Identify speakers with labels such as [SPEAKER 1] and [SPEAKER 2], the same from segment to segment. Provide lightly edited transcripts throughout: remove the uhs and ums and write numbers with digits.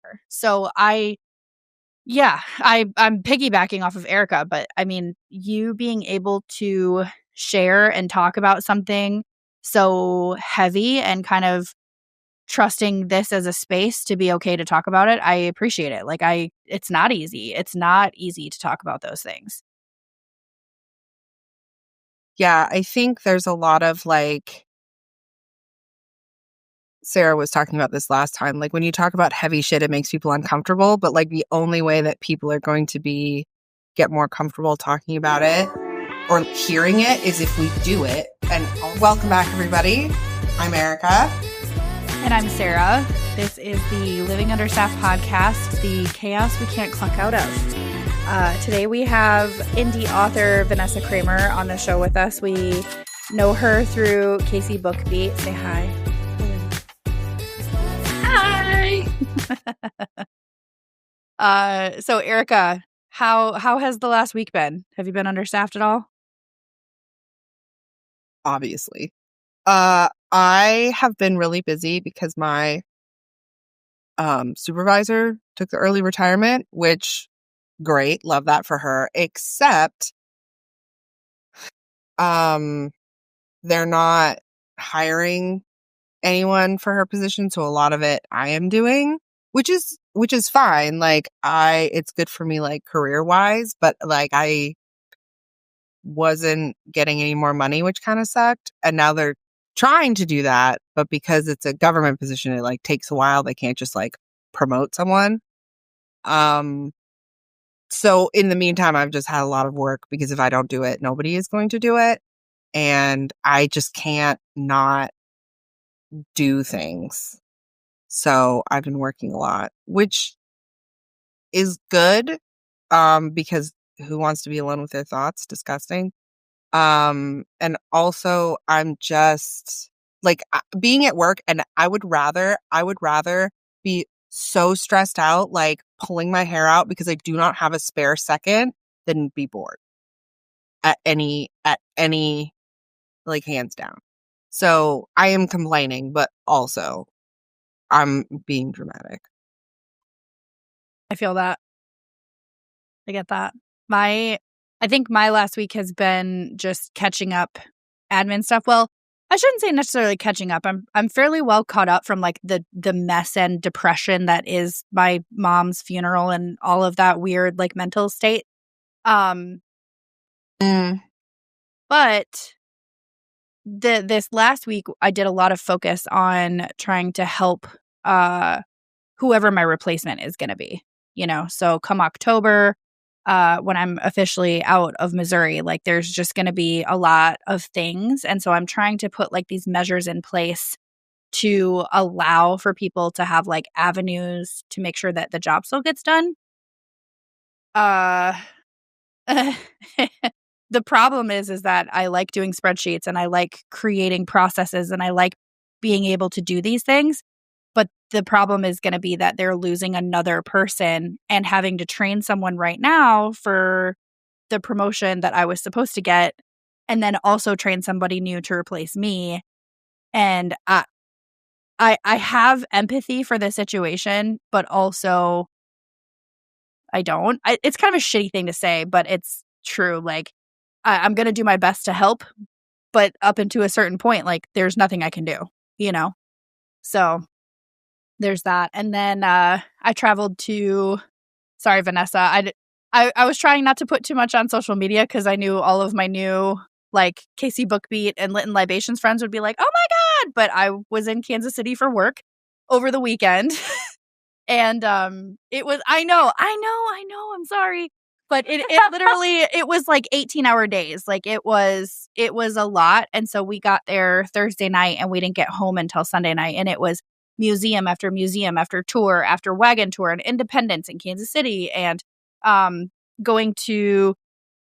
[SPEAKER 1] her. So I'm piggybacking off of Erika, but I mean, you being able to share and talk about something so heavy and kind of trusting this as a space to be okay to talk about it, I appreciate it. Like it's not easy. It's not easy to talk about those things.
[SPEAKER 2] Yeah, I think there's a lot of like, Sarah was talking about this last time. Like when you talk about heavy shit, it makes people uncomfortable. But like the only way that people are going to get more comfortable talking about it or hearing it is if we do it. And welcome back, everybody. I'm Erika.
[SPEAKER 1] And I'm Sarah. This is the Living Understaffed podcast, the chaos we can't clock out of. Today we have indie author Vanessa Kramer on the show with us. We know her through Casey Bookbeat. Say hi. Hi. So Erika, how has the last week been? Have you been understaffed at all?
[SPEAKER 2] Obviously. I have been really busy because my supervisor took the early retirement, which great, love that for her, except they're not hiring anyone for her position, so a lot of it I am doing, which is fine. Like it's good for me like career-wise, but like I wasn't getting any more money, which kind of sucked. And now they're trying to do that, but because it's a government position, it like takes a while. They can't just like promote someone. So in the meantime, I've just had a lot of work because if I don't do it, nobody is going to do it. And I just can't not do things. So I've been working a lot, which is good. Because who wants to be alone with their thoughts? Disgusting. And also I'm just like being at work, and I would rather be so stressed out, like pulling my hair out because I do not have a spare second than be bored at any, like hands down. So I am complaining, but also I'm being dramatic.
[SPEAKER 1] I feel that. I get that. I think my last week has been just catching up admin stuff. Well, I shouldn't say necessarily catching up. I'm fairly well caught up from like the mess and depression that is my mom's funeral and all of that weird like mental state. But this last week I did a lot of focus on trying to help whoever my replacement is going to be, so come October, when I'm officially out of Missouri, like there's just going to be a lot of things. And so I'm trying to put like these measures in place to allow for people to have like avenues to make sure that the job still gets done. The problem is that I like doing spreadsheets and I like creating processes and I like being able to do these things. But the problem is going to be that they're losing another person and having to train someone right now for the promotion that I was supposed to get, and then also train somebody new to replace me. And I have empathy for the situation, but also I don't. It's kind of a shitty thing to say, but it's true. Like I'm going to do my best to help, but up until a certain point, like there's nothing I can do, So there's that. And then I traveled to, sorry, Vanessa, I was trying not to put too much on social media because I knew all of my new like Casey Bookbeat and Lit and Libations friends would be like, oh my God. But I was in Kansas City for work over the weekend. And it was, I know, I'm sorry. But it literally, it was like 18-hour days. Like it was a lot. And so we got there Thursday night and we didn't get home until Sunday night. And it was museum after tour after wagon tour and Independence in Kansas City and going to,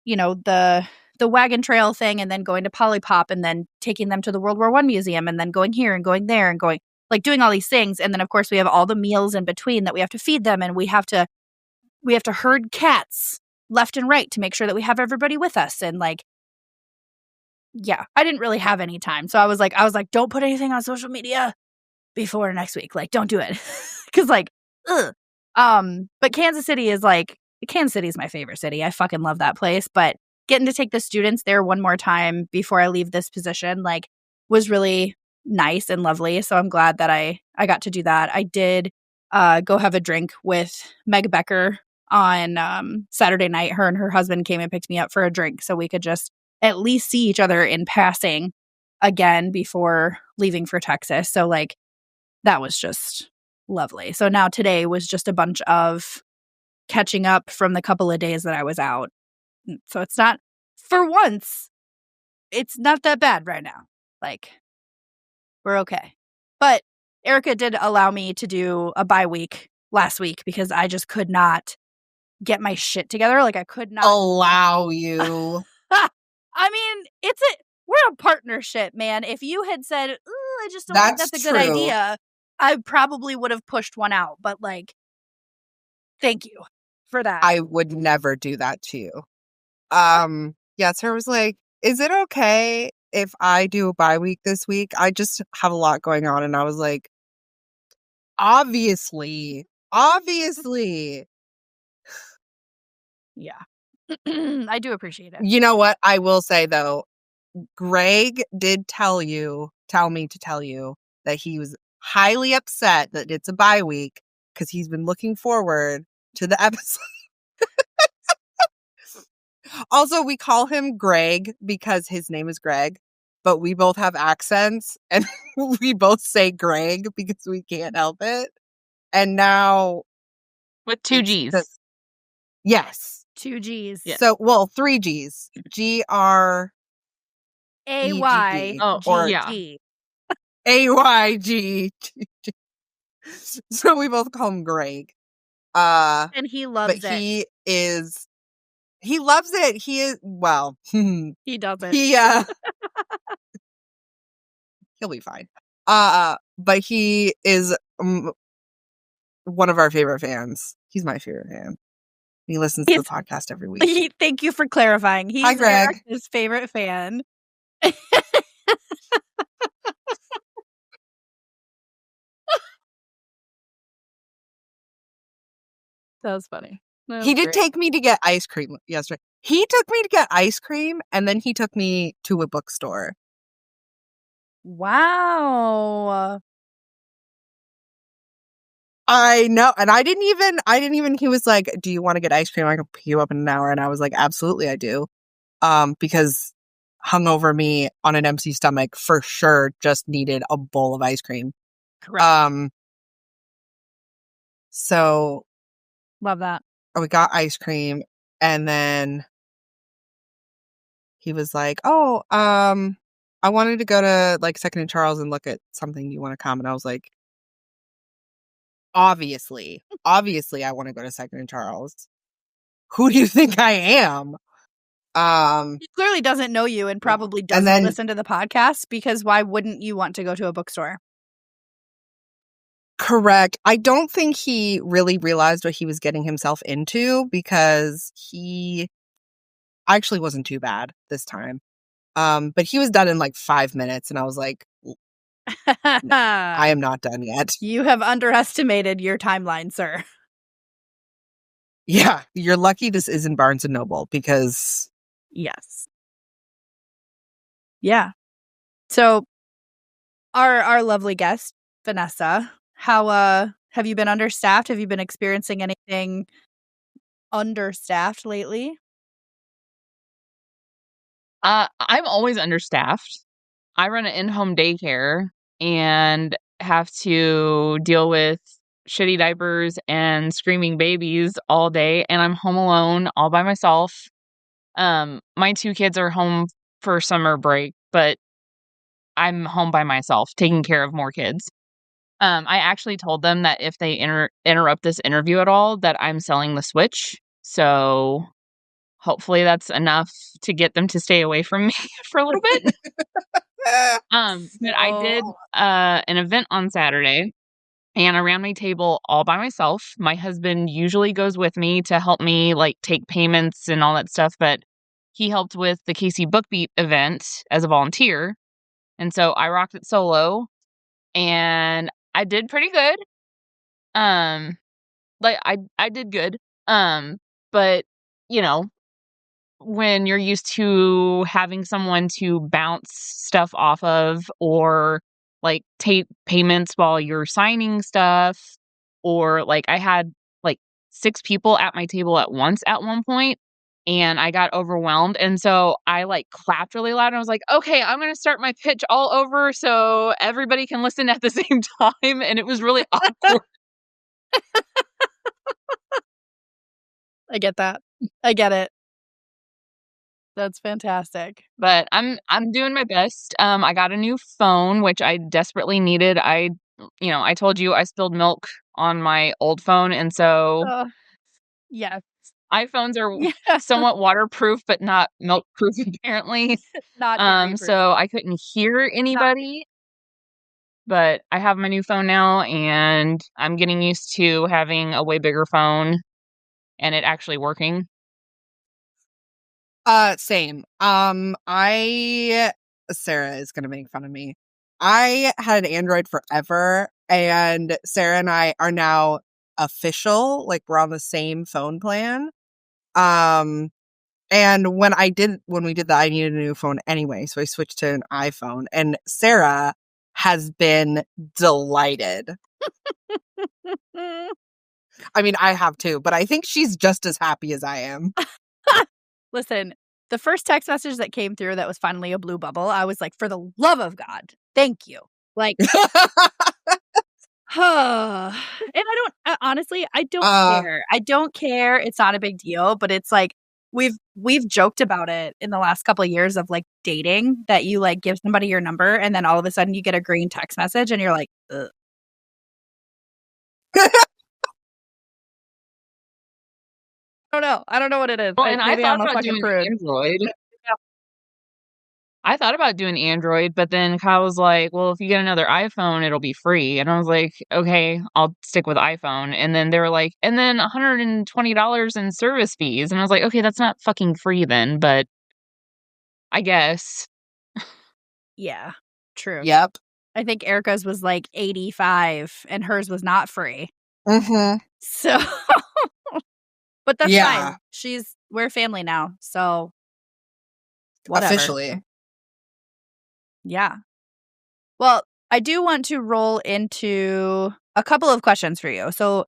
[SPEAKER 1] the wagon trail thing and then going to Polypop and then taking them to the World War I museum and then going here and going there and going like doing all these things. And then of course we have all the meals in between that we have to feed them and we have to herd cats left and right to make sure that we have everybody with us. And like, yeah, I didn't really have any time. So I was like, don't put anything on social media before next week. Like, don't do it. Cause like, But Kansas City is my favorite city. I fucking love that place. But getting to take the students there one more time before I leave this position, was really nice and lovely. So I'm glad that I got to do that. I did go have a drink with Meg Becker on Saturday night. Her and her husband came and picked me up for a drink so we could just at least see each other in passing again before leaving for Texas. So that was just lovely. So now today was just a bunch of catching up from the couple of days that I was out. So it's not, for once, it's not that bad right now. We're okay. But Erika did allow me to do a bye week last week because I just could not get my shit together. I could not
[SPEAKER 2] allow you.
[SPEAKER 1] I mean, we're a partnership, man. If you had said, "Ooh, I just don't think that's a good idea," I probably would have pushed one out. But thank you for that.
[SPEAKER 2] I would never do that to you. Yes, her was like, "Is it okay if I do a bye week this week? I just have a lot going on." And I was like, obviously.
[SPEAKER 1] Yeah. I do appreciate it.
[SPEAKER 2] You know what? I will say though, Greg did tell me to tell you that he was highly upset that it's a bye week because he's been looking forward to the episode. Also, we call him Greg because his name is Greg, but we both have accents and we both say Greg because we can't help it. And now
[SPEAKER 3] with 2 G's.
[SPEAKER 2] Yes.
[SPEAKER 1] 2 G's.
[SPEAKER 3] Yeah.
[SPEAKER 2] So, 3 G's. GR
[SPEAKER 1] AY
[SPEAKER 3] or yeah.
[SPEAKER 2] AYG. So we both call him Greg.
[SPEAKER 1] And he loves it.
[SPEAKER 2] He loves it. He is, well,
[SPEAKER 1] he doesn't.
[SPEAKER 2] He'll be fine. But he is one of our favorite fans. He's my favorite fan. He listens to the podcast every week.
[SPEAKER 1] Thank you for clarifying. He's
[SPEAKER 2] Hi, Greg.
[SPEAKER 1] Erika's favorite fan. That was funny.
[SPEAKER 2] He did take me to get ice cream yesterday. He took me to get ice cream, and then he took me to a bookstore.
[SPEAKER 1] Wow.
[SPEAKER 2] I know. And I didn't even, he was like, "Do you want to get ice cream? I can pick you up in an hour." And I was like, "Absolutely, I do." Because hungover me on an empty stomach for sure just needed a bowl of ice cream.
[SPEAKER 1] Correct.
[SPEAKER 2] So
[SPEAKER 1] love that.
[SPEAKER 2] We got ice cream, and then he was like, "Oh, I wanted to go to Second and Charles and look at something. You want to come?" And I was like, obviously I want to go to Second and Charles. Who do you think I am?
[SPEAKER 1] He clearly doesn't know you and probably doesn't listen to the podcast, because why wouldn't you want to go to a bookstore?
[SPEAKER 2] Correct. I don't think he really realized what he was getting himself into, because he actually wasn't too bad this time. But he was done in 5 minutes, and I was like, "No, I am not done yet."
[SPEAKER 1] You have underestimated your timeline, sir.
[SPEAKER 2] Yeah, you're lucky this isn't Barnes & Noble, because...
[SPEAKER 1] Yes. Yeah. So our lovely guest, Vanessa, how have you been understaffed? Have you been experiencing anything understaffed lately?
[SPEAKER 3] I'm always understaffed. I run an in-home daycare and have to deal with shitty diapers and screaming babies all day, and I'm home alone all by myself. My 2 kids are home for summer break, but I'm home by myself taking care of more kids. I actually told them that if they interrupt this interview at all, that I'm selling the Switch. So hopefully that's enough to get them to stay away from me for a little bit. But I did an event on Saturday, and I ran my table all by myself. My husband usually goes with me to help me take payments and all that stuff, but he helped with the KC Book Beat event as a volunteer. And so I rocked it solo, and I did pretty good. like, I did good. But, you know, when you're used to having someone to bounce stuff off of or, like, take payments while you're signing stuff, or, like, I had, like, 6 people at my table at once at one point, and I got overwhelmed, and so I, like, clapped really loud, and I was like, "Okay, I'm gonna start my pitch all over so everybody can listen at the same time," and it was really awkward.
[SPEAKER 1] I get that. I get it. That's fantastic.
[SPEAKER 3] But I'm doing my best. I got a new phone, which I desperately needed. I told you I spilled milk on my old phone, and so
[SPEAKER 1] Oh, yes.
[SPEAKER 3] iPhones are
[SPEAKER 1] Yeah.
[SPEAKER 3] somewhat waterproof, but not milk-proof apparently.
[SPEAKER 1] Not dairy free.
[SPEAKER 3] So I couldn't hear anybody, but I have my new phone now, and I'm getting used to having a way bigger phone and it actually working.
[SPEAKER 2] Same. Sarah is gonna make fun of me. I had an Android forever, and Sarah and I are now official, like we're on the same phone plan. And when we did that, I needed a new phone anyway, so I switched to an iPhone, and Sarah has been delighted. I mean, I have too, but I think she's just as happy as I am.
[SPEAKER 1] Listen, the first text message that came through that was finally a blue bubble, I was like, for the love of God, thank you. Like, and honestly, I don't care. I don't care. It's not a big deal, but it's like, we've joked about it in the last couple of years of like dating, that you like give somebody your number and then all of a sudden you get a green text message and you're like, ugh. I don't know what it is.
[SPEAKER 3] Well, and I
[SPEAKER 1] Maybe
[SPEAKER 3] thought
[SPEAKER 1] I'm a
[SPEAKER 3] about
[SPEAKER 1] fucking
[SPEAKER 3] doing
[SPEAKER 1] prude.
[SPEAKER 3] Android. I thought about doing Android, but then Kyle was like, "Well, if you get another iPhone, it'll be free." And I was like, "Okay, I'll stick with iPhone." And then they were like, "And then $120 in service fees." And I was like, "Okay, that's not fucking free then, but I guess."
[SPEAKER 1] Yeah, true.
[SPEAKER 2] Yep.
[SPEAKER 1] I think Erika's was like 85 and hers was not free.
[SPEAKER 2] Mm-hmm.
[SPEAKER 1] So, but that's
[SPEAKER 2] Yeah.
[SPEAKER 1] fine. We're family now. So, whatever.
[SPEAKER 2] Officially.
[SPEAKER 1] Yeah. Well, I do want to roll into a couple of questions for you. So,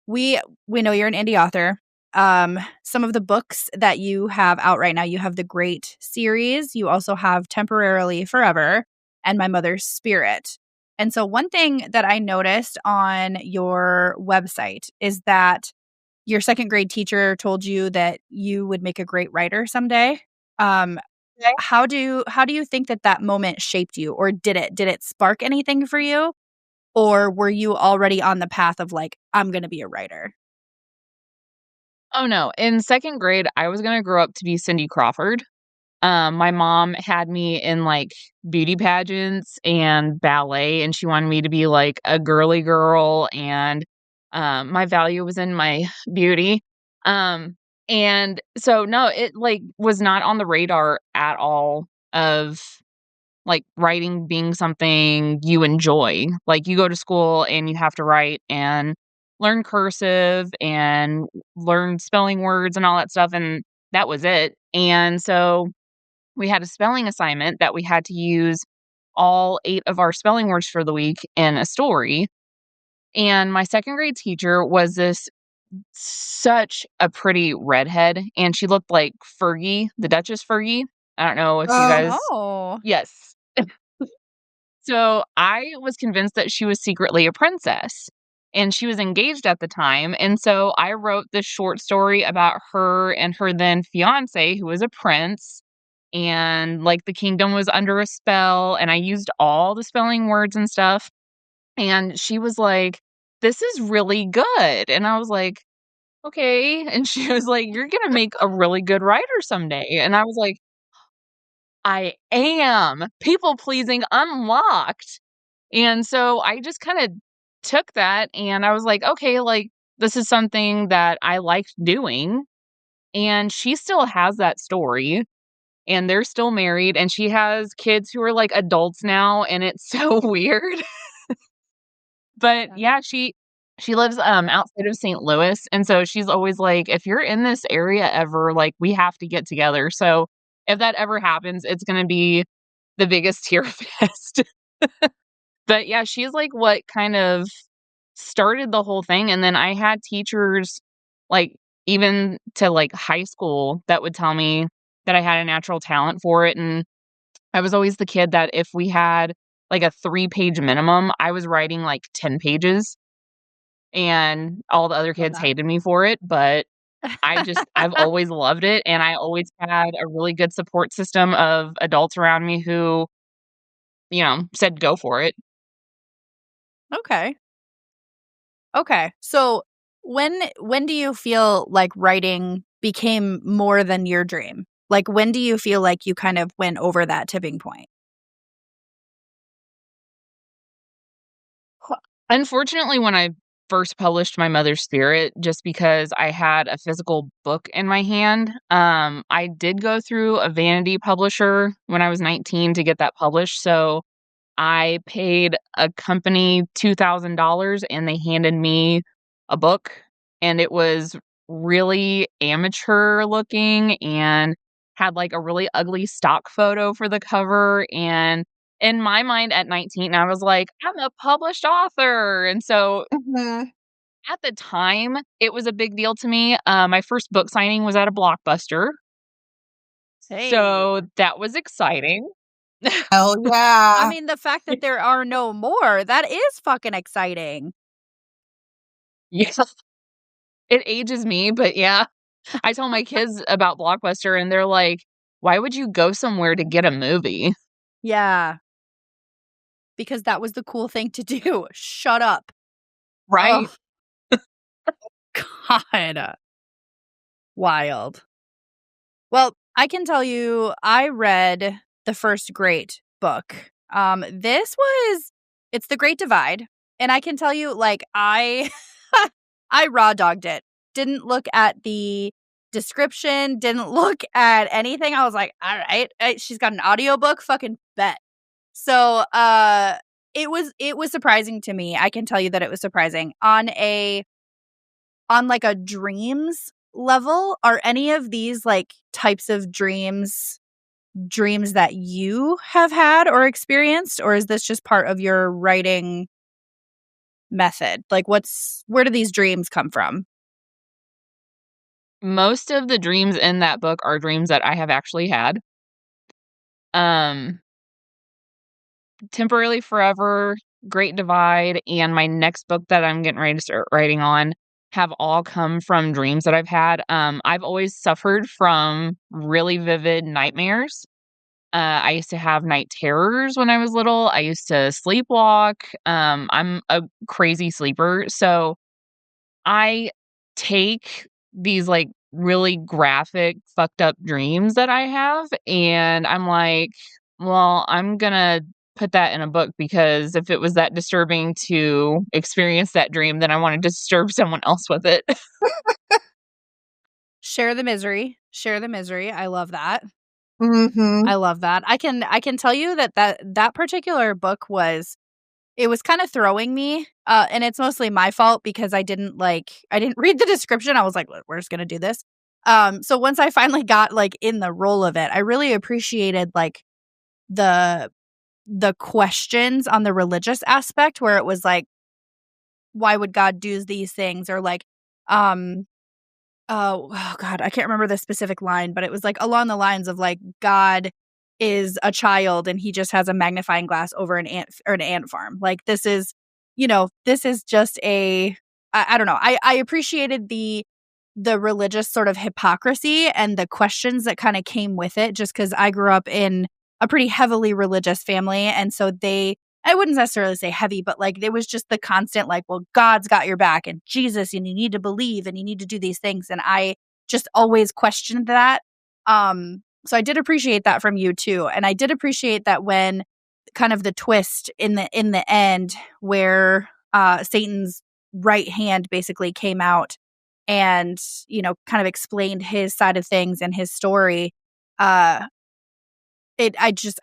[SPEAKER 1] we know you're an indie author. Some of the books that you have out right now, you have the Great series. You also have Temporarily Forever and My Mother's Spirit. And so one thing that I noticed on your website is that your second grade teacher told you that you would make a great writer someday.
[SPEAKER 3] Okay.
[SPEAKER 1] How do you think that moment shaped you, or did it spark anything for you, or were you already on the path of like, I'm going to be a writer?
[SPEAKER 3] Oh, no. In second grade, I was gonna grow up to be Cindy Crawford. My mom had me in, like, beauty pageants and ballet, and she wanted me to be, like, a girly girl, and, my value was in my beauty. And so, no, it, like, was not on the radar at all of, like, writing being something you enjoy. Like, you go to school and you have to write and learn cursive and learn spelling words and all that stuff, and that was it. And so we had a spelling assignment that we had to use all 8 of our spelling words for the week in a story. And my second grade teacher was such a pretty redhead, and she looked like Fergie, the Duchess Fergie. I don't know if you guys.
[SPEAKER 1] Oh.
[SPEAKER 3] Yes. So I was convinced that she was secretly a princess, and she was engaged at the time. And so I wrote this short story about her and her then fiance, who was a prince. And like the kingdom was under a spell, and I used all the spelling words and stuff. And she was like, "This is really good." And I was like, "Okay." And she was like, "You're going to make a really good writer someday." And I was like, "I am. People pleasing unlocked." And so I just kind of took that and I was like, "Okay, like this is something that I liked doing." And she still has that story, and they're still married, and she has kids who are like adults now, and it's so weird. But yeah, She lives, outside of St. Louis, and so she's always like, "If you're in this area ever, like, we have to get together." So, if that ever happens, it's gonna be the biggest tear fest. But, yeah, she's, like, what kind of started the whole thing, and then I had teachers, like, even to, like, high school that would tell me that I had a natural talent for it, and I was always the kid that if we had, like, a three-page minimum, I was writing, like, 10 pages. And all the other
[SPEAKER 1] Love
[SPEAKER 3] kids hated me for it, but I've
[SPEAKER 1] that.
[SPEAKER 3] always loved it, and I always had a really good support system of adults around me who, said, "Go for it."
[SPEAKER 1] Okay. Okay. So when do you feel like writing became more than your dream? Like when do you feel like you kind of went over that tipping point?
[SPEAKER 3] Unfortunately, when I first published My Mother's Spirit, just because I had a physical book in my hand, I did go through a vanity publisher when I was 19 to get that published, so I paid a company $2,000 and they handed me a book, and it was really amateur looking and had, like, a really ugly stock photo for the cover, and in my mind at 19, I was like, "I'm a published author," and so
[SPEAKER 2] Mhm.
[SPEAKER 3] at the time, it was a big deal to me. My first book signing was at a Blockbuster,
[SPEAKER 1] Hey.
[SPEAKER 3] so that was exciting.
[SPEAKER 2] Hell
[SPEAKER 1] I
[SPEAKER 2] yeah.
[SPEAKER 1] mean, the fact that there are no more, that is fucking exciting.
[SPEAKER 3] Yeah. It ages me, but yeah. I tell my kids about Blockbuster, and they're like, "Why would you go somewhere to get a movie?"
[SPEAKER 1] Yeah, because that was the cool thing to do. Shut up.
[SPEAKER 3] Right?
[SPEAKER 1] Oh, God. Wild. Well, I can tell you I read the first great book. This was it's The Great Divide, and I can tell you like I I raw dogged it. Didn't look at the description, didn't look at anything. I was like, "All right, she's got an audiobook, fucking bet." So, it was surprising to me. I can tell you that it was surprising. On like a dreams level, are any of these like types of dreams that you have had or experienced, or is this just part of your writing method? Like where do these dreams come from?
[SPEAKER 3] Most of the dreams in that book are dreams that I have actually had. Um, Temporarily Forever, Great Divide, and my next book that I'm getting ready to start writing on have all come from dreams that I've had. I've always suffered from really vivid nightmares. I used to have night terrors when I was little. I used to sleepwalk. I'm a crazy sleeper, so I take these, like, really graphic, fucked up dreams that I have, and I'm like, "Well, I'm gonna put that in a book because if it was that disturbing to experience that dream, then I wanna disturb someone else with it."
[SPEAKER 1] Share the misery. Share the misery. I love that.
[SPEAKER 2] Mhm.
[SPEAKER 1] I love that. I can tell you that particular book was it was kind of throwing me, and it's mostly my fault because I didn't read the description. I was like, "We're just gonna do this." So once I finally got like in the role of it, I really appreciated like the the questions on the religious aspect where it was like, "Why would God do these things?" Or like, um, oh god, I can't remember the specific line, but it was like along the lines of like God is a child and he just has a magnifying glass over an ant farm. Like this is just I don't know. I appreciated the religious sort of hypocrisy and the questions that kind of came with it just cuz I grew up in a pretty heavily religious family and so I wouldn't necessarily say heavy, but like there was just the constant like, well, God's got your back and Jesus, and you need to believe and you need to do these things. And I just always questioned that. So I did appreciate that from you too. And I did appreciate that when kind of the twist in the end where Satan's right hand basically came out and, kind of explained his side of things and his story. Uh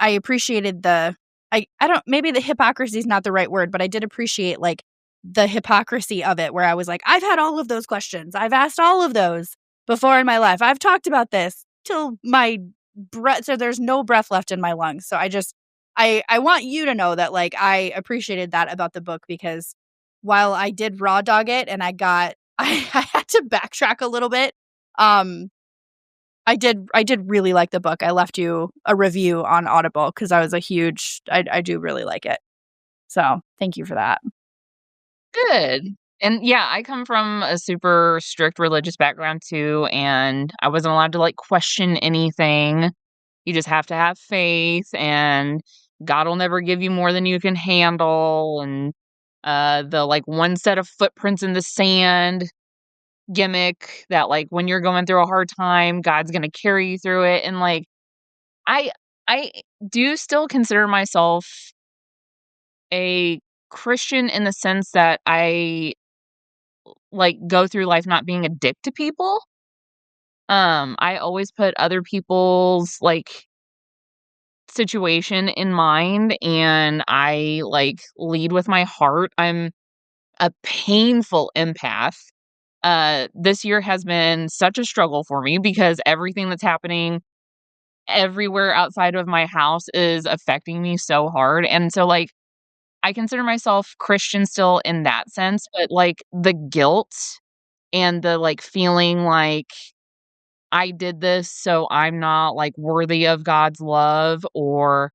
[SPEAKER 1] I appreciated I don't maybe the hypocrisy is not the right word, but I did appreciate like the hypocrisy of it, where I was like, I've had all of those questions. I've asked all of those before in my life. I've talked about this till my breath, so there's no breath left in my lungs. So I want you to know that, like, I appreciated that about the book, because while I did raw dog it and I had to backtrack a little bit, I did really like the book. I left you a review on Audible because I do really like it. So thank you for that.
[SPEAKER 3] Good. And yeah, I come from a super strict religious background too, and I wasn't allowed to like question anything. You just have to have faith, and God will never give you more than you can handle. And the like one set of footprints in the sand gimmick that like when you're going through a hard time, God's gonna carry you through it. And like I I do still consider myself a Christian in the sense that I like go through life not being a dick to people. I always put other people's like situation in mind, and I like lead with my heart. I'm a painful empath. This year has been such a struggle for me because everything that's happening everywhere outside of my house is affecting me so hard. And so like I consider myself Christian still in that sense, but like the guilt and the like feeling like I did this so I'm not like worthy of God's love, or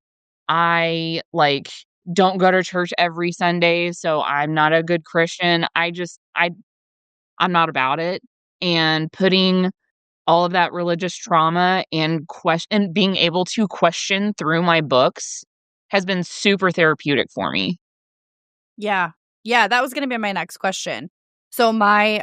[SPEAKER 3] I like don't go to church every Sunday so I'm not a good Christian. I'm not about it. And putting all of that religious trauma and being able to question through my books has been super therapeutic for me.
[SPEAKER 1] Yeah. Yeah, that was going to be my next question. So my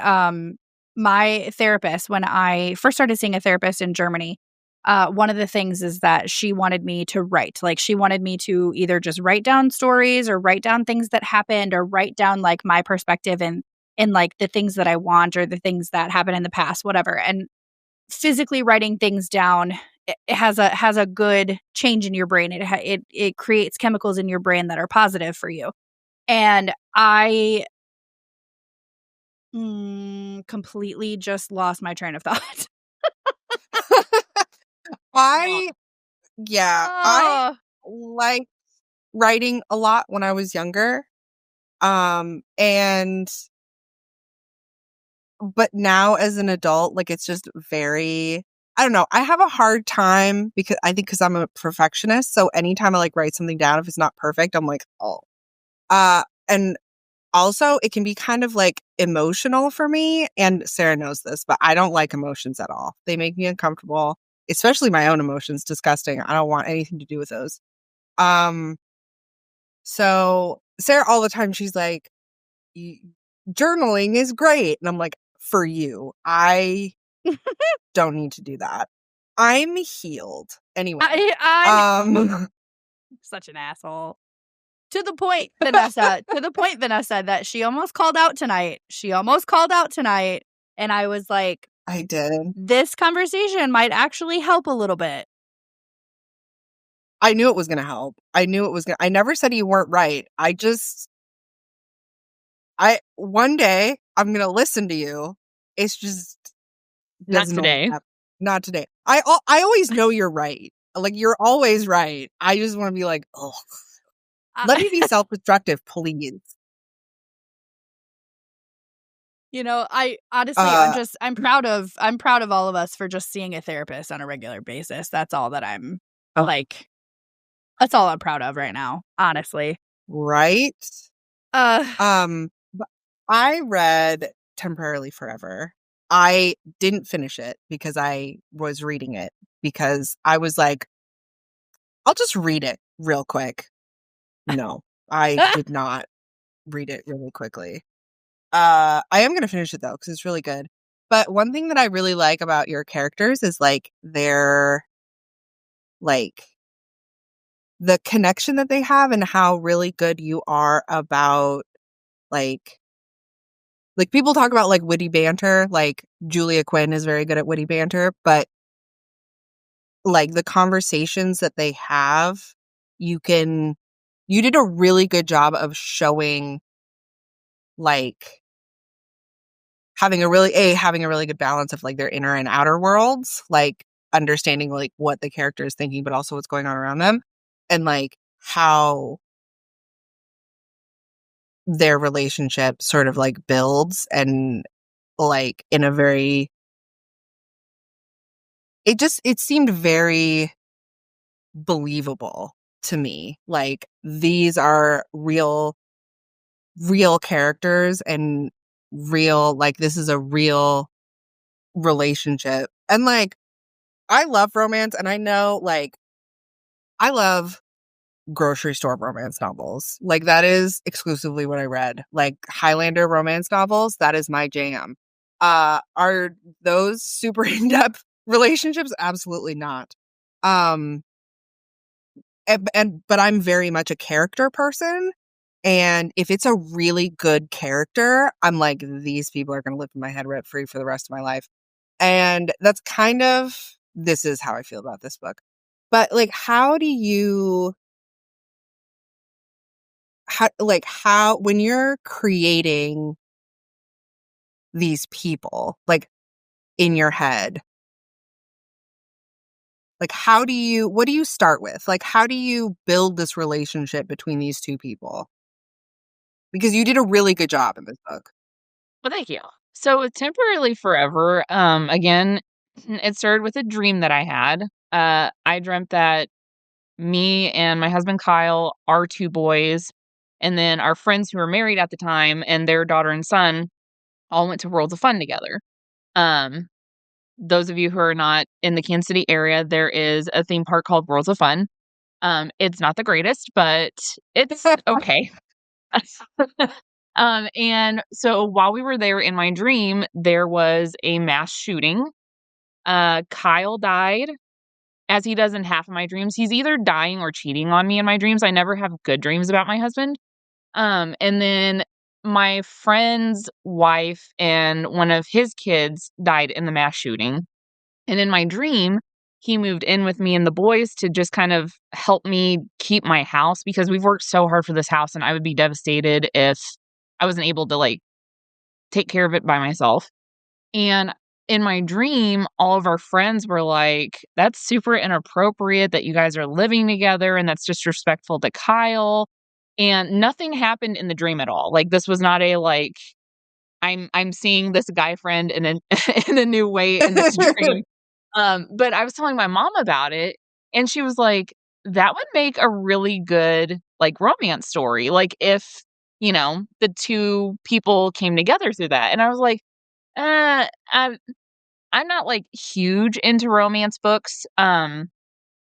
[SPEAKER 1] therapist, when I first started seeing a therapist in Germany, one of the things is that she wanted me to write. Like, she wanted me to either just write down stories or write down things that happened, or write down like my perspective and like the things that I want or the things that happened in the past, whatever. And physically writing things down, it has a good change in your brain. It creates chemicals in your brain that are positive for you. And I completely just lost my train of thought.
[SPEAKER 2] I I
[SPEAKER 1] Oh.
[SPEAKER 2] like writing a lot when I was younger. And but now as an adult, like it's just very, I don't know. I have a hard time because I'm a perfectionist. So anytime I like write something down, if it's not perfect, I'm like, oh. And also it can be kind of like emotional for me. And Sarah knows this, but I don't like emotions at all. They make me uncomfortable, especially my own emotions. Disgusting. I don't want anything to do with those. Um, so Sarah all the time, she's like, journaling is great. And I'm like, for you, I don't need to do that. I'm healed. Anyway.
[SPEAKER 1] I'm such an asshole. To the point, Vanessa, that she almost called out tonight. And I was like,
[SPEAKER 2] I did.
[SPEAKER 1] This conversation might actually help a little bit.
[SPEAKER 2] I knew it was going to help. I never said you weren't right. One day I'm going to listen to you. It's just
[SPEAKER 3] Not today.
[SPEAKER 2] Not today. I always know you're right. Like, you're always right. I just want to be like, oh, let me be self-destructive, please.
[SPEAKER 1] You know, I honestly, I'm proud of all of us for just seeing a therapist on a regular basis. That's all that I'm like. That's all I'm proud of right now, honestly.
[SPEAKER 2] Right? But I read Temporarily Forever. I didn't finish it because I was reading it because I was like, I'll just read it real quick. No, I did not read it really quickly. I am going to finish it though, because it's really good. But one thing that I really like about your characters is like their, like, the connection that they have and how really good you are about like people talk about like witty banter, like Julia Quinn is very good at witty banter, but like the conversations that they have, you did a really good job of showing like having a really good balance of like their inner and outer worlds, like understanding like what the character is thinking, but also what's going on around them, and like how their relationship sort of like builds, and like in a very, it seemed very believable to me. Like these are real characters and real, like this is a real relationship. And like I love romance, and I know like I love grocery store romance novels. Like that is exclusively what I read. Like Highlander romance novels, that is my jam. Are those super in-depth relationships? Absolutely not. But I'm very much a character person. And if it's a really good character, I'm like, these people are going to live in my head rent free for the rest of my life. And that's kind of, this is how I feel about this book. But like, when you're creating these people, like in your head, like what do you start with? Like, how do you build this relationship between these two people? Because you did a really good job in this book.
[SPEAKER 3] Well, thank you. So with Temporarily Forever, again, it started with a dream that I had. I dreamt that me and my husband Kyle, our two boys, and then our friends who were married at the time and their daughter and son all went to Worlds of Fun together. Um, those of you who are not in the Kansas City area, there is a theme park called Worlds of Fun. It's not the greatest, but it's okay. And so while we were there in my dream, there was a mass shooting. Kyle died, as he does in half of my dreams. He's either dying or cheating on me in my dreams. I never have good dreams about my husband. And then my friend's wife and one of his kids died in the mass shooting. And in my dream, he moved in with me and the boys to just kind of help me keep my house, because we've worked so hard for this house and I would be devastated if I wasn't able to like take care of it by myself. And in my dream, all of our friends were like, that's super inappropriate that you guys are living together and that's disrespectful to Kyle. And nothing happened in the dream at all. Like this was not a like I'm seeing this guy friend in a in a new way in this dream. But I was telling my mom about it and she was like, that would make a really good like romance story. Like if, the two people came together through that. And I was like, I'm not like huge into romance books.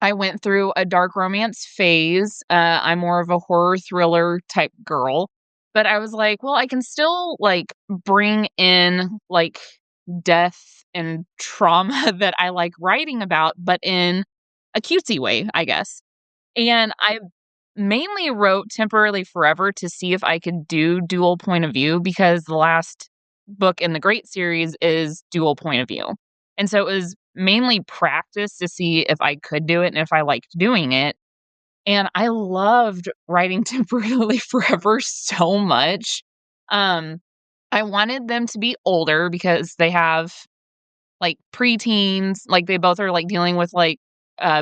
[SPEAKER 3] I went through a dark romance phase. I'm more of a horror thriller type girl. But I was like, well, I can still like bring in like death and trauma that I like writing about, but in a cutesy way, I guess. And I mainly wrote Temporarily Forever to see if I could do dual point of view, because the last book in the Great series is dual point of view. And so it was mainly practice to see if I could do it and if I liked doing it. And I loved writing Temporarily Forever so much. Um, I wanted them to be older because they have like preteens, like they both are like dealing with like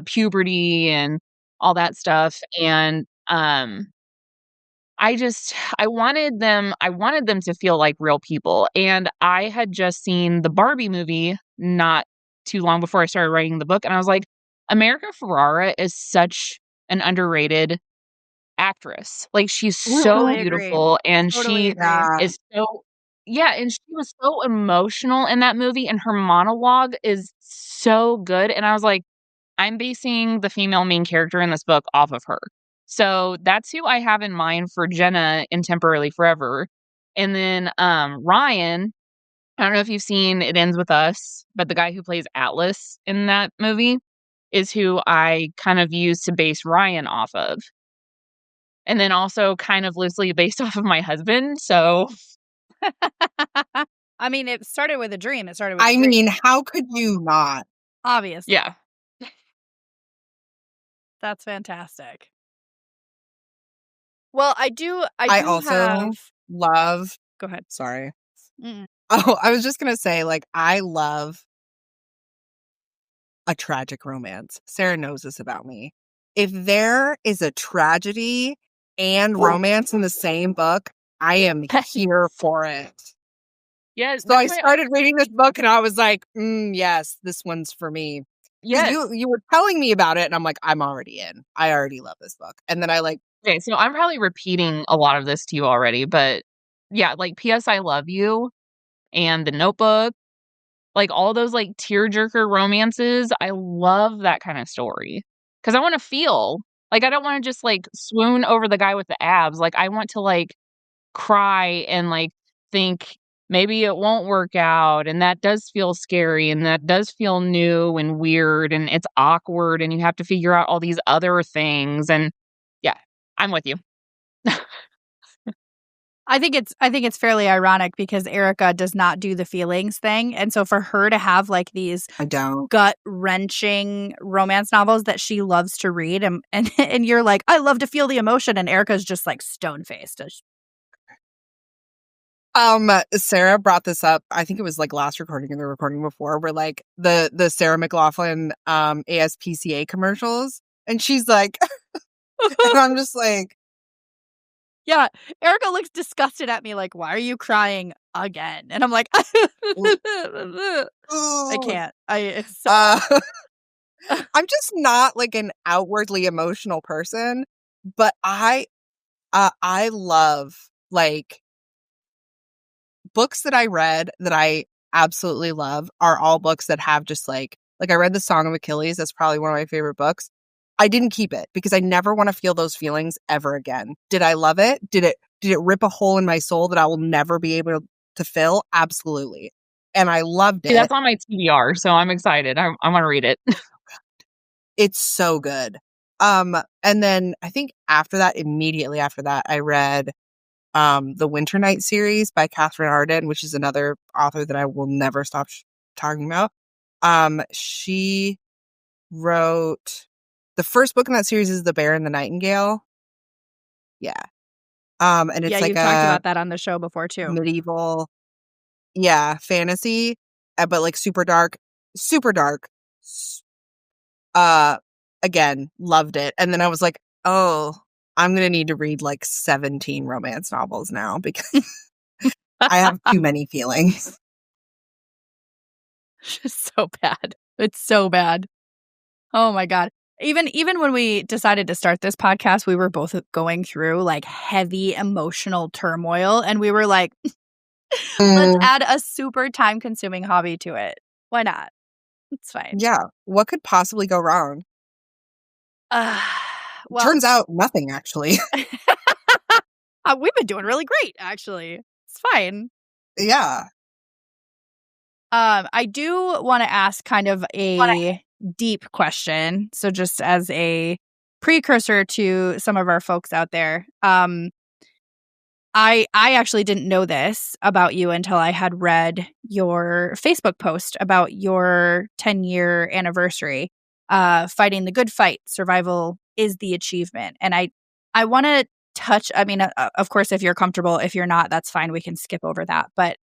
[SPEAKER 3] puberty and all that stuff. And I wanted them to feel like real people. And I had just seen the Barbie movie not too long before I started writing the book, and I was like, America Ferrera is such an underrated actress. Like she's so
[SPEAKER 1] Totally agree.
[SPEAKER 3] beautiful and
[SPEAKER 1] Totally
[SPEAKER 3] she
[SPEAKER 1] agree.
[SPEAKER 3] is so yeah, and she was so emotional in that movie and her monologue is so good. And I was like, I'm basing the female main character in this book off of her. So that's who I have in mind for Jenna in Temporarily Forever. And then Ryan, I don't know if you've seen It Ends With Us, but the guy who plays Atlas in that movie is who I kind of use to base Ryan off of. And then also kind of loosely based off of my husband. So
[SPEAKER 1] I mean, it started with a dream. It started with
[SPEAKER 2] I
[SPEAKER 1] a dream,
[SPEAKER 2] mean, how could you not?
[SPEAKER 1] obviously.
[SPEAKER 3] yeah.
[SPEAKER 1] That's fantastic. Well, I do
[SPEAKER 2] I also
[SPEAKER 1] have
[SPEAKER 2] love
[SPEAKER 1] Go ahead.
[SPEAKER 2] Sorry.
[SPEAKER 1] Mm.
[SPEAKER 2] Oh, I was just going to say, like, I love a tragic romance. Sarah knows this about me. If there is a tragedy and romance in the same book, I am here for it.
[SPEAKER 3] Yeah,
[SPEAKER 2] So I
[SPEAKER 3] that's why
[SPEAKER 2] started reading this book and I was like, yes, this one's for me. Because
[SPEAKER 3] yes.
[SPEAKER 2] you were telling me about it and I'm like, I'm already in. I already love this book. And then I like,
[SPEAKER 3] Okay, so I'm probably repeating a lot of this to you already, but yeah, like P.S. I Love You and The Notebook, like all those like tearjerker romances, I love that kind of story. Because I want to feel like I don't want to just like swoon over the guy with the abs. Like I want to like cry and like think maybe it won't work out, and that does feel scary and that does feel new and weird and it's awkward and you have to figure out all these other things. And yeah, I'm with you.
[SPEAKER 1] I think it's fairly ironic because Erika does not do the feelings thing. And so for her to have like these
[SPEAKER 2] I don't.
[SPEAKER 1] gut-wrenching romance novels that she loves to read and you're like, I love to feel the emotion, and Erika's just like stone-faced.
[SPEAKER 2] Sarah brought this up. I think it was like last recording or the recording before, where like the Sarah McLachlan ASPCA commercials, and she's like, and I'm just like,
[SPEAKER 1] Yeah, Erika looks disgusted at me like, why are you crying again? And I'm like, I
[SPEAKER 2] ooh.
[SPEAKER 1] can't. I'm
[SPEAKER 2] just not like an outwardly emotional person, but I love like books that I read that I absolutely love are all books that have just like I read The Song of Achilles. That's probably one of my favorite books. I didn't keep it because I never want to feel those feelings ever again. Did I love it? Did it rip a hole in my soul that I will never be able to fill? Absolutely. And I loved
[SPEAKER 3] See, that's
[SPEAKER 2] it.
[SPEAKER 3] on my TBR, so I'm excited. I want to read it.
[SPEAKER 2] It's so good. And then I think immediately after that, I read the Winter Night series by Catherine Arden, which is another author that I will never stop talking about. She wrote the first book in that series is The Bear and the Nightingale. Yeah. And it's
[SPEAKER 1] yeah,
[SPEAKER 2] like
[SPEAKER 1] you've talked
[SPEAKER 2] a
[SPEAKER 1] about that on the show before too.
[SPEAKER 2] medieval, fantasy, but like super dark, super dark. Again, loved it. And then I was like, oh, I'm going to need to read like 17 romance novels now because I have too many feelings.
[SPEAKER 1] It's so bad. It's so bad. Oh my God. Even when we decided to start this podcast, we were both going through like heavy emotional turmoil, and we were like, let's add a super time-consuming hobby to it. Why not? It's fine.
[SPEAKER 2] Yeah. What could possibly go wrong?
[SPEAKER 1] Well,
[SPEAKER 2] turns out nothing, actually.
[SPEAKER 1] we've been doing really great, actually. It's fine.
[SPEAKER 2] Yeah.
[SPEAKER 1] I do want to ask kind of a deep question. So just as a precursor to some of our folks out there, I actually didn't know this about you until I had read your Facebook post about your 10-year anniversary. Fighting the good fight, survival is the achievement. And I want to touch, I mean, of course, if you're comfortable, if you're not, that's fine. We can skip over that. But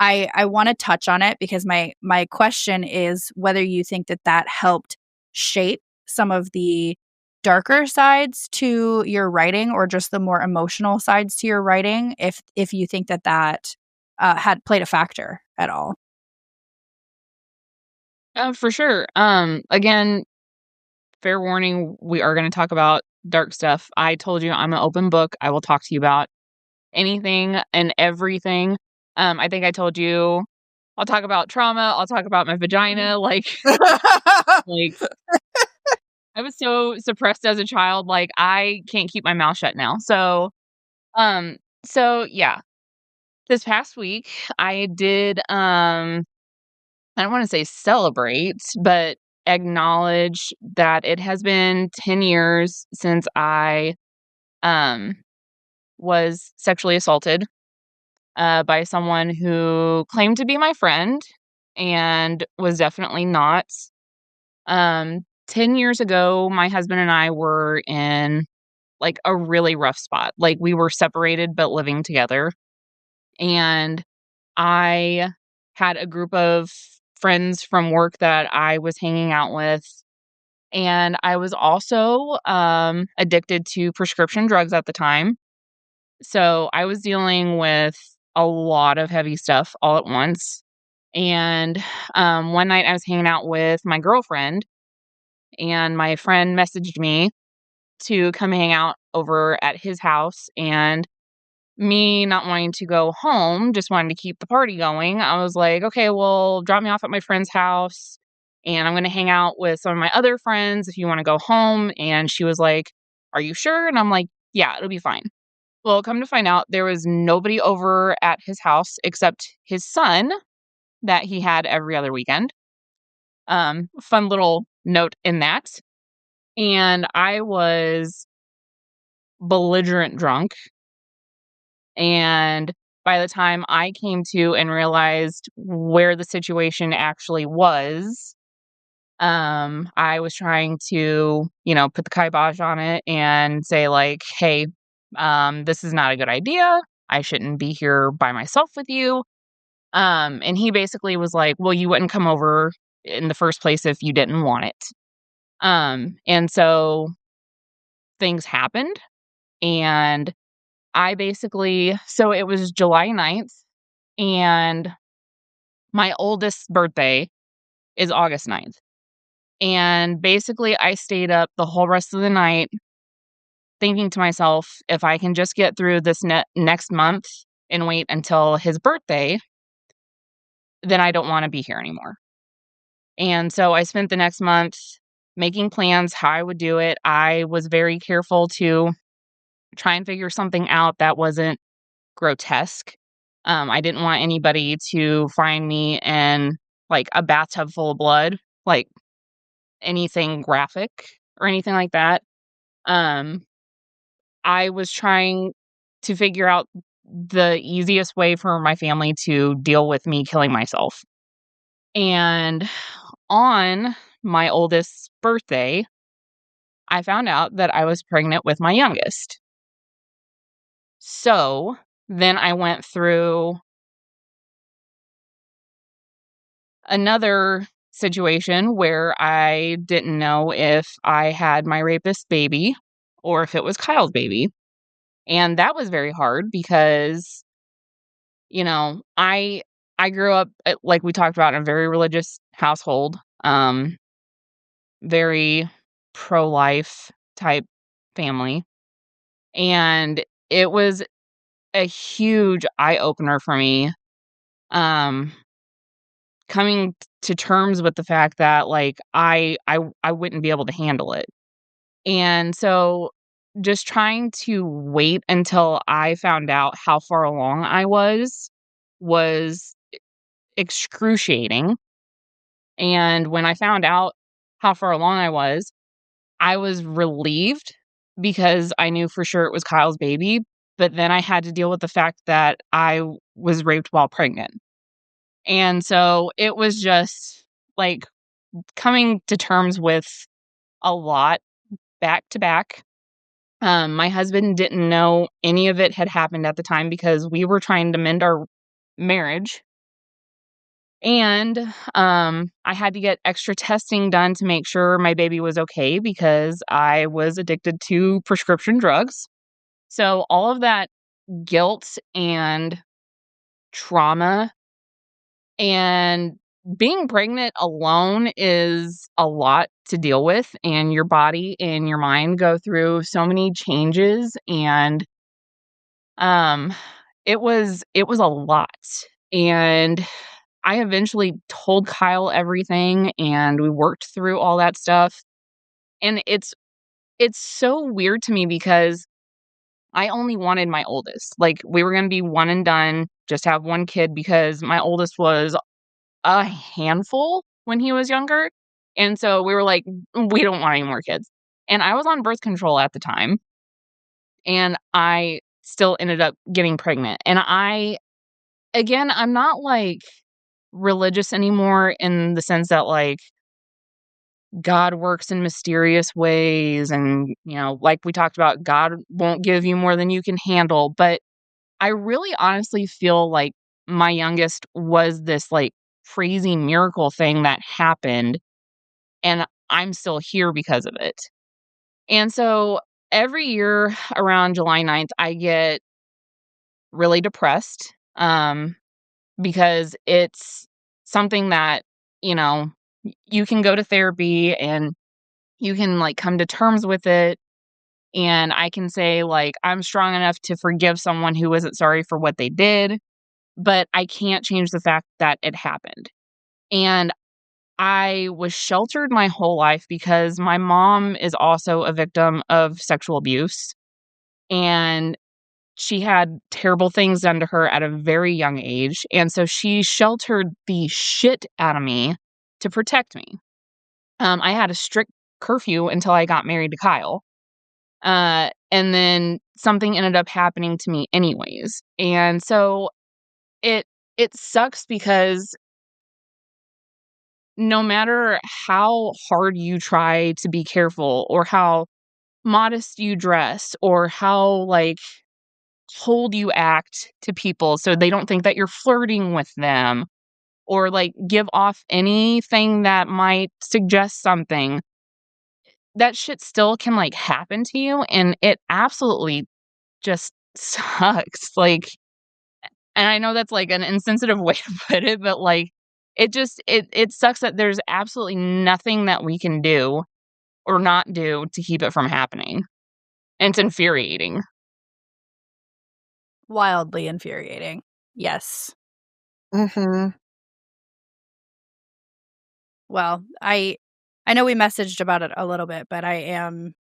[SPEAKER 1] I want to touch on it because my question is whether you think that helped shape some of the darker sides to your writing or just the more emotional sides to your writing, if you think that had played a factor at all.
[SPEAKER 3] For sure. Again, fair warning, we are going to talk about dark stuff. I told you I'm an open book. I will talk to you about anything and everything. I think I told you I'll talk about trauma. I'll talk about my vagina. Like I was so suppressed as a child. Like I can't keep my mouth shut now. So yeah, this past week I did, I don't want to say celebrate, but acknowledge that it has been 10 years since I um was sexually assaulted by someone who claimed to be my friend and was definitely not. 10 years ago, my husband and I were in like a really rough spot. Like we were separated but living together. And I had a group of friends from work that I was hanging out with. And I was also addicted to prescription drugs at the time. So I was dealing with a lot of heavy stuff all at once. And one night I was hanging out with my girlfriend, and my friend messaged me to come hang out over at his house. And me not wanting to go home, just wanting to keep the party going, I was like, okay, well, drop me off at my friend's house and I'm going to hang out with some of my other friends if you want to go home. And she was like, are you sure? And I'm like, yeah, it'll be fine. Well, come to find out, there was nobody over at his house except his son that he had every other weekend. Fun little note in that. And I was belligerent drunk. And by the time I came to and realized where the situation actually was, I was trying to, put the kibosh on it and say like, hey, this is not a good idea. I shouldn't be here by myself with you. And he basically was like, well, you wouldn't come over in the first place if you didn't want it. And so things happened, and so it was July 9th, and my oldest birthday is August 9th. And basically, I stayed up the whole rest of the night thinking to myself, if I can just get through this next month and wait until his birthday, then I don't want to be here anymore. And so I spent the next month making plans how I would do it. I was very careful to try and figure something out that wasn't grotesque. I didn't want anybody to find me in like a bathtub full of blood, like anything graphic or anything like that. Um, I was trying to figure out the easiest way for my family to deal with me killing myself. And on my oldest birthday, I found out that I was pregnant with my youngest. So then I went through another situation where I didn't know if I had my rapist baby or if it was Kyle's baby. And that was very hard because, I grew up, like we talked about, in a very religious household, very pro-life type family. And it was a huge eye-opener for me, um, coming to terms with the fact that, like, I wouldn't be able to handle it. And so just trying to wait until I found out how far along I was excruciating. And when I found out how far along I was relieved because I knew for sure it was Kyle's baby, but then I had to deal with the fact that I was raped while pregnant. And so it was just like coming to terms with a lot back to back. My husband didn't know any of it had happened at the time because we were trying to mend our marriage. And I had to get extra testing done to make sure my baby was okay because I was addicted to prescription drugs. So all of that guilt and trauma, and being pregnant alone is a lot to deal with, and your body and your mind go through so many changes, and um it was a lot. And I eventually told Kyle everything, and we worked through all that stuff. And it's so weird to me because I only wanted my oldest. Like, we were going to be one and done, just have one kid, because my oldest was a handful when he was younger. And so we were like, we don't want any more kids. And I was on birth control at the time, and I still ended up getting pregnant. And I'm not like religious anymore in the sense that like God works in mysterious ways, and like we talked about, God won't give you more than you can handle. But I really honestly feel like my youngest was this like crazy miracle thing that happened, and I'm still here because of it. And so every year around July 9th, I get really depressed because it's something that, you know, you can go to therapy and you can like come to terms with it. And I can say, like, I'm strong enough to forgive someone who isn't sorry for what they did, but I can't change the fact that it happened. And I was sheltered my whole life because my mom is also a victim of sexual abuse. And she had terrible things done to her at a very young age. And so she sheltered the shit out of me to protect me. I had a strict curfew until I got married to Kyle. And then something ended up happening to me anyways. And so it it sucks because no matter how hard you try to be careful or how modest you dress or how like cold you act to people so they don't think that you're flirting with them or like give off anything that might suggest something, that shit still can like happen to you, and it absolutely just sucks. Like, and I know that's like an insensitive way to put it, but like it sucks that there's absolutely nothing that we can do or not do to keep it from happening. And it's infuriating.
[SPEAKER 1] Wildly infuriating. Yes.
[SPEAKER 2] Mm-hmm.
[SPEAKER 1] Well, I know we messaged about it a little bit, but I'm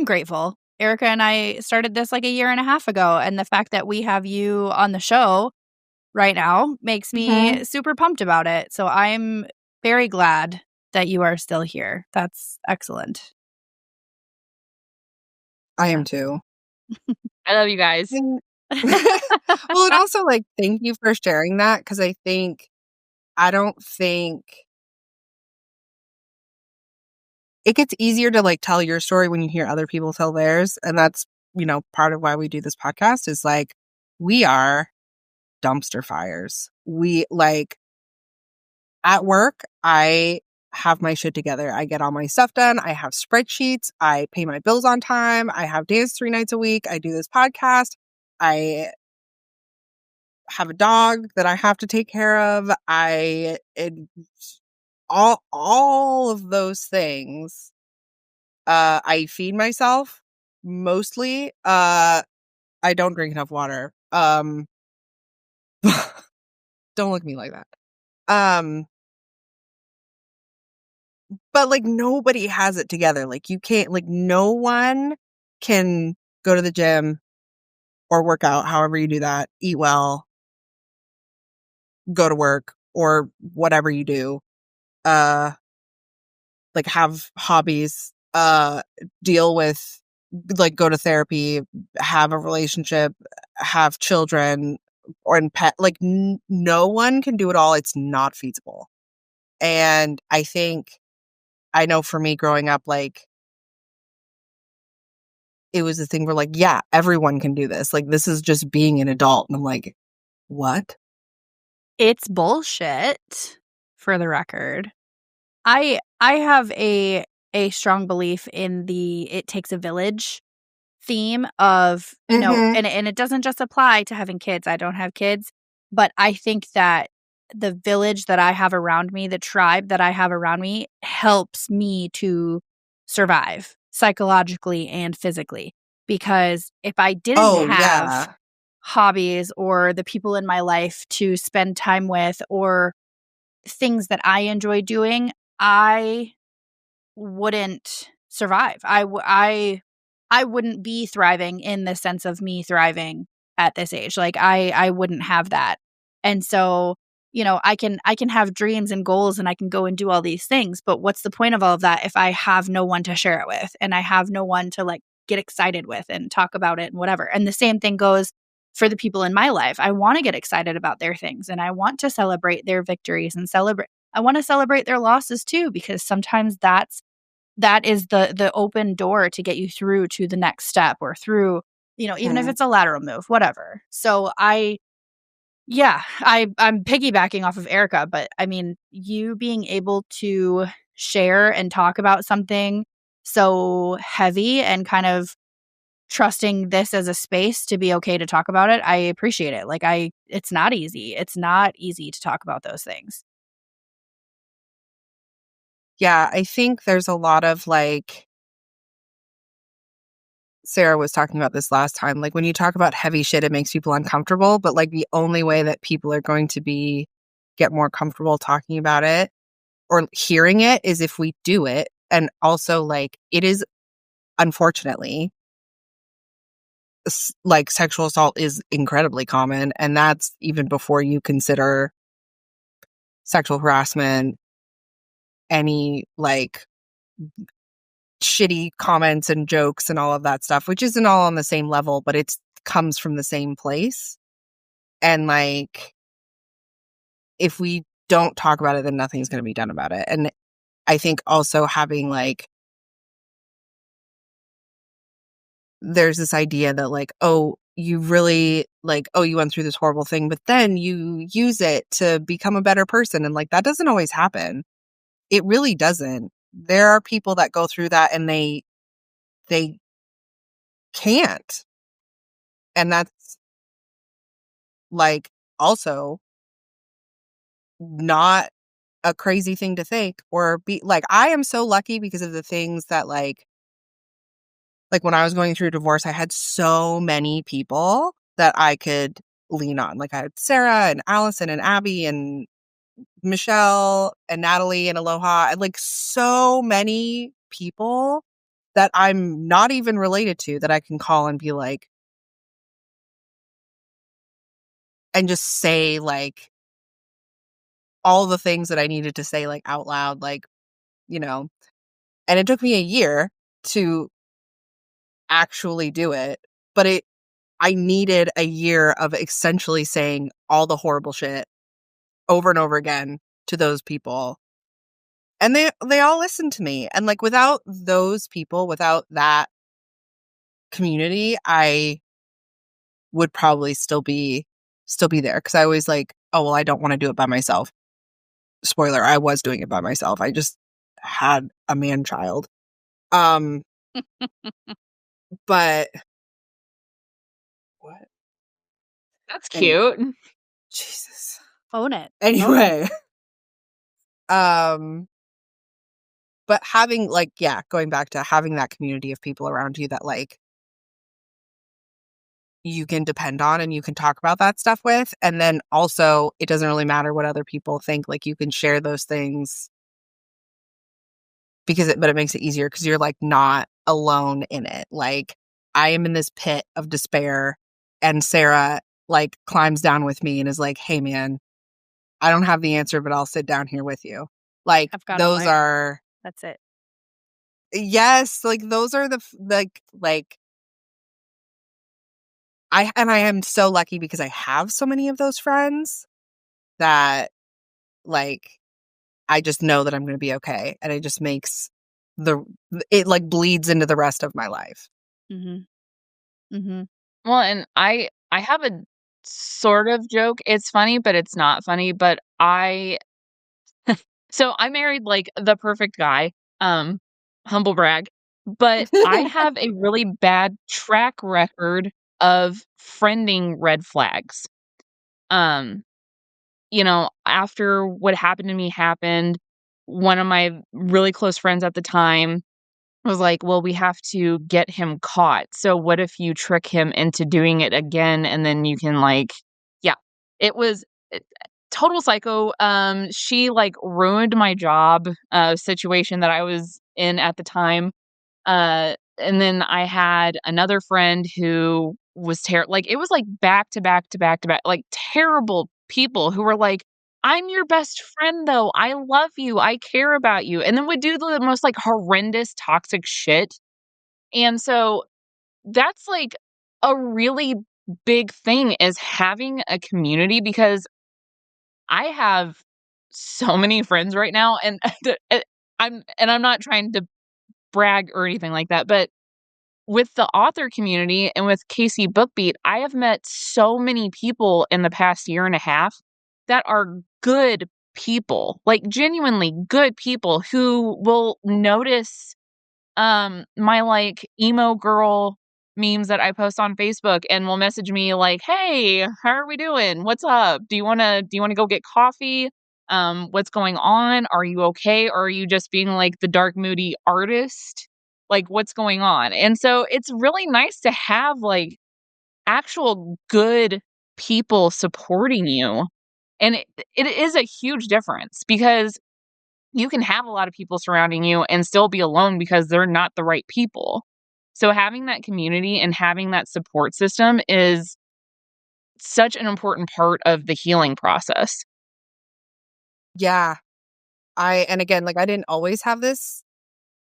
[SPEAKER 1] grateful. Erika and I started this like a year and a half ago, and the fact that we have you on the show right now makes
[SPEAKER 2] Mm-hmm.
[SPEAKER 1] me super pumped about it. So I'm very glad that you are still here. That's excellent.
[SPEAKER 2] I am too.
[SPEAKER 3] I love you guys.
[SPEAKER 2] And- well, and also like, thank you for sharing that because I don't think it gets easier to like tell your story when you hear other people tell theirs. And that's, part of why we do this podcast is like, we are dumpster fires. We like at work, I have my shit together. I get all my stuff done. I have spreadsheets. I pay my bills on time. I have dance 3 nights a week. I do this podcast. I have a dog that I have to take care of. All of those things. I feed myself mostly. I don't drink enough water. Don't look at me like that. But like nobody has it together. Like you can't, like no one can go to the gym or work out, however you do that, eat well, go to work or whatever you do. Like have hobbies, deal with, like go to therapy, have a relationship, have children or in pet, like no one can do it all. It's not feasible. And I know for me growing up, like it was a thing where like, yeah, everyone can do this. Like this is just being an adult. And I'm like, what?
[SPEAKER 1] It's bullshit, for the record. I have a strong belief in the it takes a village theme of,
[SPEAKER 2] Mm-hmm.
[SPEAKER 1] and it doesn't just apply to having kids. I don't have kids, but I think that the village that I have around me, the tribe that I have around me helps me to survive psychologically and physically. Because if I didn't
[SPEAKER 2] Oh,
[SPEAKER 1] have
[SPEAKER 2] yeah.
[SPEAKER 1] hobbies or the people in my life to spend time with or things that I enjoy doing, I wouldn't survive. I wouldn't be thriving in the sense of me thriving at this age. Like I wouldn't have that. And so, I can have dreams and goals and I can go and do all these things, but what's the point of all of that if I have no one to share it with and I have no one to like get excited with and talk about it and whatever. And the same thing goes for the people in my life. I want to get excited about their things and I want to celebrate their victories and I want to celebrate their losses too, because sometimes that is the open door to get you through to the next step or through even if it's a lateral move, whatever. So I'm piggybacking off of Erika, but I mean, you being able to share and talk about something so heavy and kind of trusting this as a space to be okay to talk about it, I appreciate it. Like it's not easy. It's not easy to talk about those things.
[SPEAKER 2] Yeah, I think there's a lot of like, Sarah was talking about this last time. Like when you talk about heavy shit, it makes people uncomfortable. But like the only way that people are going to get more comfortable talking about it or hearing it is if we do it. And also like it is, unfortunately, like sexual assault is incredibly common. And that's even before you consider sexual harassment, any like shitty comments and jokes and all of that stuff, which isn't all on the same level, but it comes from the same place. And like, if we don't talk about it, then nothing's going to be done about it. And I think also having like, there's this idea that like, oh, you really like, oh, you went through this horrible thing, but then you use it to become a better person. And like, that doesn't always happen. It really doesn't. There are people that go through that and they can't. And that's like also not a crazy thing to think or be like, I am so lucky because of the things that like when I was going through divorce, I had so many people that I could lean on. Like I had Sarah and Allison and Abby and Michelle and Natalie and Aloha, and like so many people that I'm not even related to that I can call and be like, and just say like all the things that I needed to say like out loud, like, and it took me a year to actually do it, but I needed a year of essentially saying all the horrible shit over and over again to those people. And they all listened to me. And like without those people, without that community, I would probably still be there. Cause I always like, oh well, I don't want to do it by myself. Spoiler, I was doing it by myself. I just had a man child. But what?
[SPEAKER 3] That's
[SPEAKER 2] Anyway,
[SPEAKER 3] cute.
[SPEAKER 2] Jesus.
[SPEAKER 1] Own it.
[SPEAKER 2] Anyway, but having like, going back to having that community of people around you that like you can depend on and you can talk about that stuff with. And then also it doesn't really matter what other people think. Like you can share those things but it makes it easier because you're like not alone in it. Like I am in this pit of despair and Sarah like climbs down with me and is like, hey man, I don't have the answer, but I'll sit down here with you. Like
[SPEAKER 1] I've got
[SPEAKER 2] those are,
[SPEAKER 1] that's it.
[SPEAKER 2] yes, like those are the I am so lucky because I have so many of those friends that like I just know that I'm going to be okay, and it just makes it like bleeds into the rest of my life.
[SPEAKER 1] Mm-hmm. Mm-hmm.
[SPEAKER 3] Well, and I have a sort of joke. It's funny, but it's not funny. But so I married like the perfect guy. Humble brag. But I have a really bad track record of friending red flags. Um, after what happened to me happened, one of my really close friends at the time was like, "Well, we have to get him caught. So what if you trick him into doing it again and then you can like." Yeah. It was total psycho. She like ruined my job situation that I was in at the time. And then I had another friend who was terrible. Like it was like back to back to back to back, like terrible people who were like, "I'm your best friend though. I love you. I care about you." And then would do the most like horrendous toxic shit. And so that's like a really big thing is having a community because I have so many friends right now and I'm not trying to brag or anything like that, but with the author community and with Casey Bookbeat, I have met so many people in the past year and a half that are good people, like genuinely good people who will notice my like emo girl memes that I post on Facebook and will message me like, "Hey, how are we doing? What's up? Do you wanna go get coffee? What's going on? Are you okay? Or are you just being like the dark moody artist? Like what's going on?" And so it's really nice to have like actual good people supporting you. And it is a huge difference because you can have a lot of people surrounding you and still be alone because they're not the right people. So having that community and having that support system is such an important part of the healing process.
[SPEAKER 2] Yeah. And again, like I didn't always have this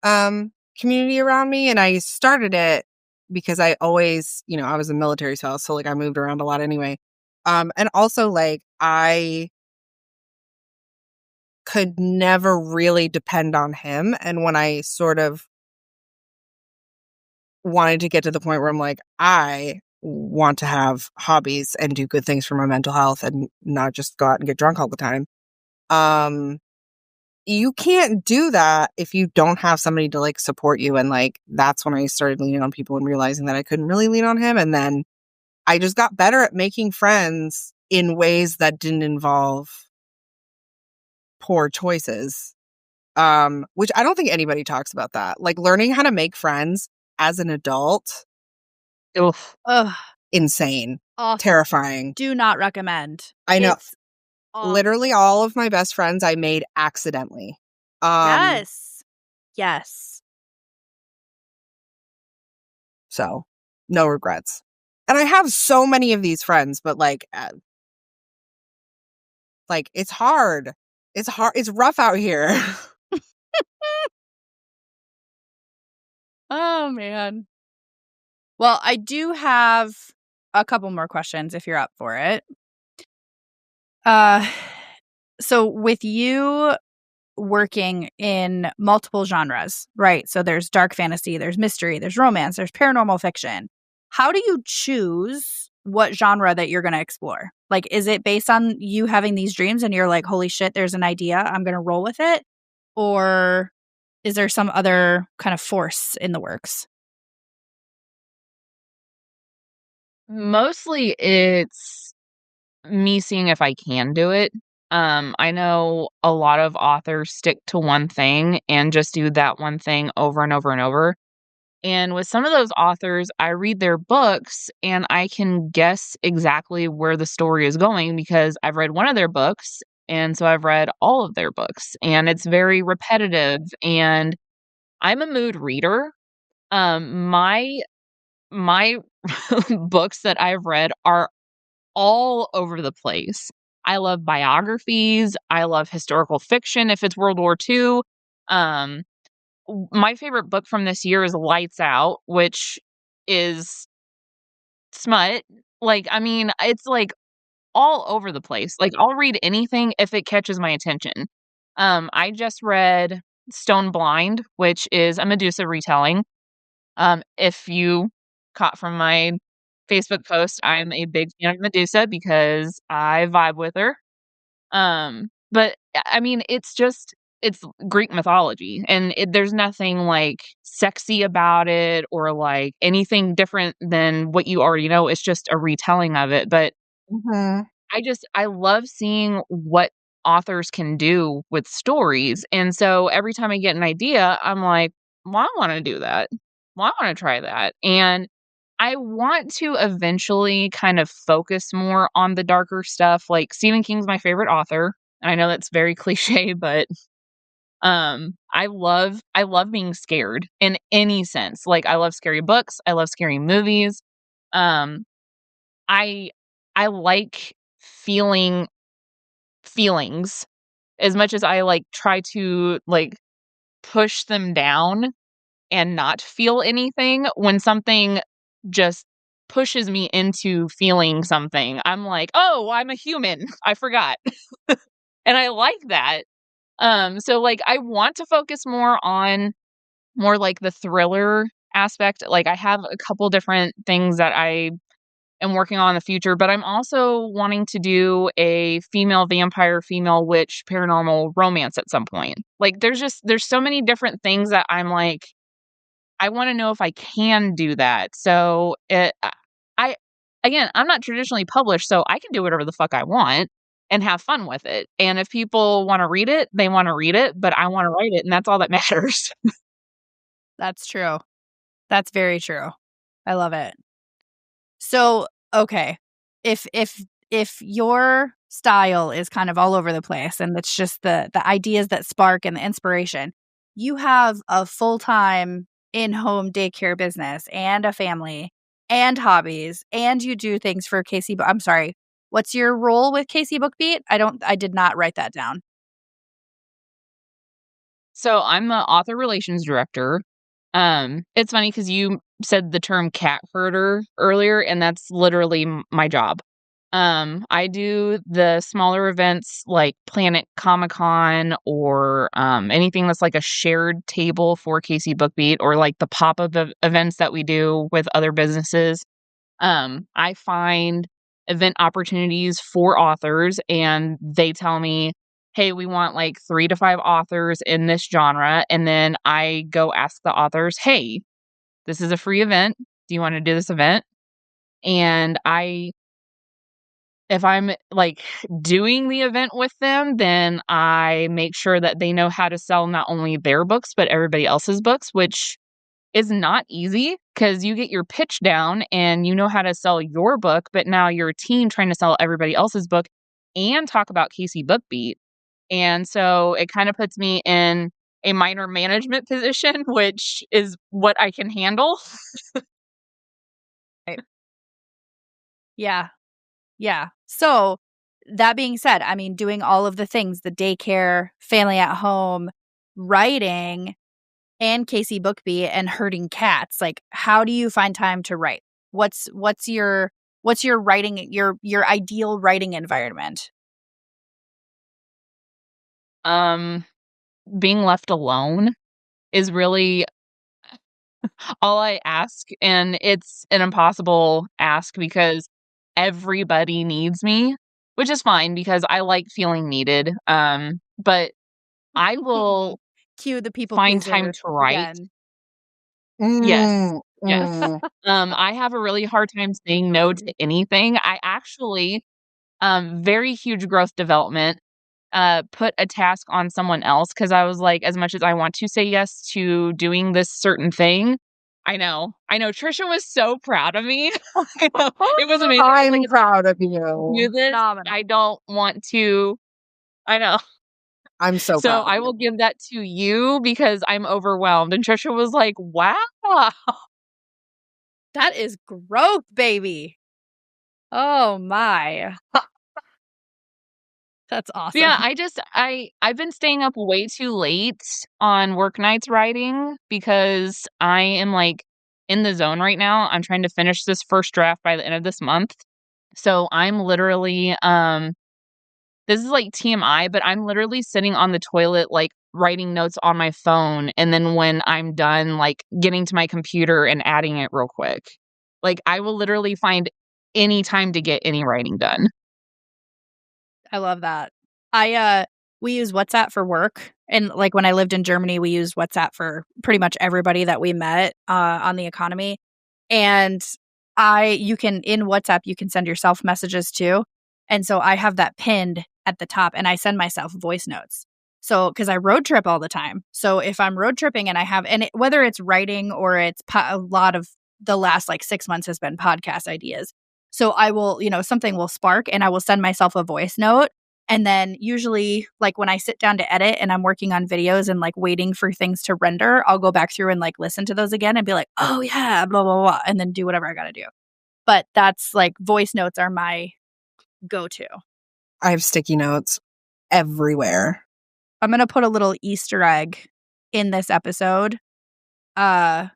[SPEAKER 2] community around me, and I started it because I always, I was a military spouse, so like I moved around a lot anyway. And also like I could never really depend on him, and when I sort of wanted to get to the point where I'm like, I want to have hobbies and do good things for my mental health and not just go out and get drunk all the time. You can't do that if you don't have somebody to like support you. And like, that's when I started leaning on people and realizing that I couldn't really lean on him. And then I just got better at making friends in ways that didn't involve poor choices. Which I don't think anybody talks about that. Like learning how to make friends as an adult,
[SPEAKER 3] Oof.
[SPEAKER 1] Ugh,
[SPEAKER 2] insane,
[SPEAKER 1] awful.
[SPEAKER 2] terrifying.
[SPEAKER 1] Do not recommend.
[SPEAKER 2] I know.
[SPEAKER 1] It's awful.
[SPEAKER 2] Literally all of my best friends I made accidentally.
[SPEAKER 1] Yes. Yes.
[SPEAKER 2] So no regrets. And I have so many of these friends, but like it's hard. It's hard. It's rough out here.
[SPEAKER 1] Oh, man. Well, I do have a couple more questions if you're up for it. So with you working in multiple genres, right? So there's dark fantasy, there's mystery, there's romance, there's paranormal fiction. How do you choose what genre that you're going to explore? Like, is it based on you having these dreams and you're like, holy shit, there's an idea, I'm going to roll with it? Or is there some other kind of force in the works?
[SPEAKER 3] Mostly it's me seeing if I can do it. I know a lot of authors stick to one thing and just do that one thing over and over and over. And with some of those authors, I read their books and I can guess exactly where the story is going because I've read one of their books. And so I've read all of their books and it's very repetitive. And I'm a mood reader. My books that I've read are all over the place. I love biographies. I love historical fiction if it's World War II. Um, my favorite book from this year is Lights Out, which is smut. Like, I mean, it's like all over the place. Like, I'll read anything if it catches my attention. I just read Stone Blind, which is a Medusa retelling. If you caught from my Facebook post, I'm a big fan of Medusa because I vibe with her. But I mean, it's Greek mythology, and there's nothing like sexy about it or like anything different than what you already know. It's just a retelling of it. But
[SPEAKER 2] Mhm.
[SPEAKER 3] I love seeing what authors can do with stories. And so every time I get an idea, I'm like, well, I want to do that. Well, I want to try that. And I want to eventually kind of focus more on the darker stuff. Like Stephen King's my favorite author. And I know that's very cliche, but I love being scared in any sense. Like I love scary books, I love scary movies. Um I I like feeling feelings as much as I like try to like push them down and not feel anything. When something just pushes me into feeling something, I'm like, "Oh, I'm a human. I forgot." And I like that. So like I want to focus more on more like the thriller aspect. Like, I have a couple different things that I am working on in the future, but I'm also wanting to do a female vampire, female witch, paranormal romance at some point. Like, there's so many different things that I'm like, I want to know if I can do that. So I again, I'm not traditionally published, so I can do whatever the fuck I want and have fun with it. And if people want to read it, they want to read it, but I want to write it, and that's all that matters.
[SPEAKER 1] That's true. That's very true. I love it. So, okay. If your style is kind of all over the place and it's just the ideas that spark and the inspiration, you have a full-time in-home daycare business and a family and hobbies, and you do things for Casey. I'm sorry. What's your role with Casey Bookbeat? I did not write that down.
[SPEAKER 3] So I'm the author relations director. It's funny because you said the term cat herder earlier, and that's literally my job. I do the smaller events like Planet Comic-Con or anything that's like a shared table for Casey Bookbeat, or like the pop-up events that we do with other businesses. I find event opportunities for authors, and they tell me, hey, we want like 3 to 5 authors in this genre. And then I go ask the authors, hey, this is a free event. Do you want to do this event? And if I'm like doing the event with them, then I make sure that they know how to sell not only their books, but everybody else's books, which is not easy because you get your pitch down and you know how to sell your book, but now you're a team trying to sell everybody else's book and talk about Casey Bookbeat. And so it kind of puts me in a minor management position, which is what I can handle.
[SPEAKER 1] Right. Yeah. Yeah. So that being said, I mean, doing all of the things, the daycare, family at home, writing, and Casey Bookbeat and herding cats, like how do you find time to write? What's your writing, your ideal writing environment?
[SPEAKER 3] Being left alone is really all I ask, and it's an impossible ask because everybody needs me, which is fine because I like feeling needed. But I will
[SPEAKER 1] Cue the people
[SPEAKER 3] find time
[SPEAKER 1] pleaser
[SPEAKER 3] to write.
[SPEAKER 1] again.
[SPEAKER 3] Yes.
[SPEAKER 2] Mm,
[SPEAKER 3] Yes.
[SPEAKER 2] mm.
[SPEAKER 3] I have a really hard time saying no to anything. I actually, very huge growth development, put a task on someone else because I was like, as much as I want to say yes to doing this certain thing, I know. Trisha was so proud of me. I know. It was amazing. I was
[SPEAKER 2] I'm
[SPEAKER 3] like,
[SPEAKER 2] proud of
[SPEAKER 3] do
[SPEAKER 2] you.
[SPEAKER 3] this.
[SPEAKER 1] Phenomenal.
[SPEAKER 3] I don't want to. I know.
[SPEAKER 2] I'm so
[SPEAKER 3] So
[SPEAKER 2] proud
[SPEAKER 3] I
[SPEAKER 2] of
[SPEAKER 3] will
[SPEAKER 2] you.
[SPEAKER 3] give that to you because I'm overwhelmed. And Trisha was like, wow.
[SPEAKER 1] That is growth, baby. Oh my. That's awesome.
[SPEAKER 3] Yeah, I've been staying up way too late on work nights writing because I am like in the zone right now. I'm trying to finish this first draft by the end of this month. So I'm literally this is like TMI, but I'm literally sitting on the toilet like writing notes on my phone, and then when I'm done like getting to my computer and adding it real quick. Like I will literally find any time to get any writing done.
[SPEAKER 1] I love that. We use WhatsApp for work, and like when I lived in Germany, we used WhatsApp for pretty much everybody that we met on the economy. And you can in WhatsApp you can send yourself messages too, and so I have that pinned at the top, and I send myself voice notes. So because I road trip all the time, so if I'm road tripping and I have whether it's writing or it's a lot of the last like 6 months has been podcast ideas. So I will, something will spark and I will send myself a voice note. And then usually like when I sit down to edit and I'm working on videos and like waiting for things to render, I'll go back through and like listen to those again and be like, oh yeah, blah, blah, blah, and then do whatever I got to do. But that's like voice notes are my go-to.
[SPEAKER 2] I have sticky notes everywhere.
[SPEAKER 1] I'm going to put a little Easter egg in this episode. Trisha,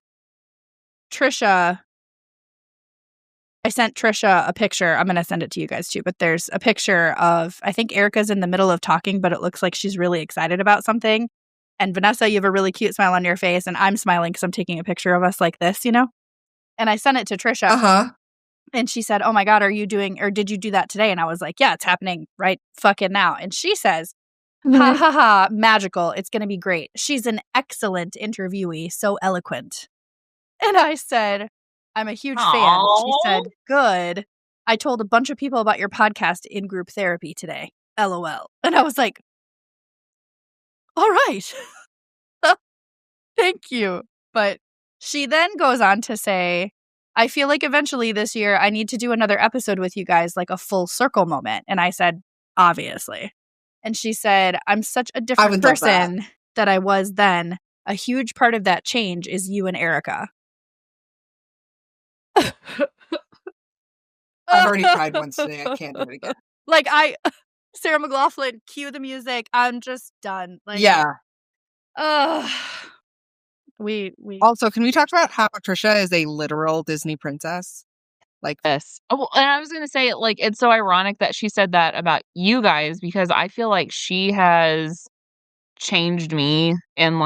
[SPEAKER 1] I sent Trisha a picture. I'm going to send it to you guys too, but there's a picture of, I think Erika's in the middle of talking, but it looks like she's really excited about something. And Vanessa, you have a really cute smile on your face. And I'm smiling because I'm taking a picture of us like this, And I sent it to Trisha.
[SPEAKER 2] Uh-huh.
[SPEAKER 1] And she said, oh my God, did you do that today? And I was like, yeah, it's happening right fucking now. And she says, ha ha ha, magical. It's going to be great. She's an excellent interviewee, so eloquent. And I said, I'm a huge fan. She said, good. I told a bunch of people about your podcast in group therapy today. LOL. And I was like, all right. Thank you. But she then goes on to say, I feel like eventually this year I need to do another episode with you guys, like a full circle moment. And I said, obviously. And she said, I'm such a different person that I was then. A huge part of that change is you and Erika.
[SPEAKER 2] I've already cried once today. I can't do it again.
[SPEAKER 1] Sarah McLachlan, cue the music. I'm just done.
[SPEAKER 2] Yeah.
[SPEAKER 1] We
[SPEAKER 2] Also, can we talk about how Trisha is a literal Disney princess?
[SPEAKER 3] Yes. Oh, and I was going to say, it's so ironic that she said that about you guys, because I feel like she has changed me and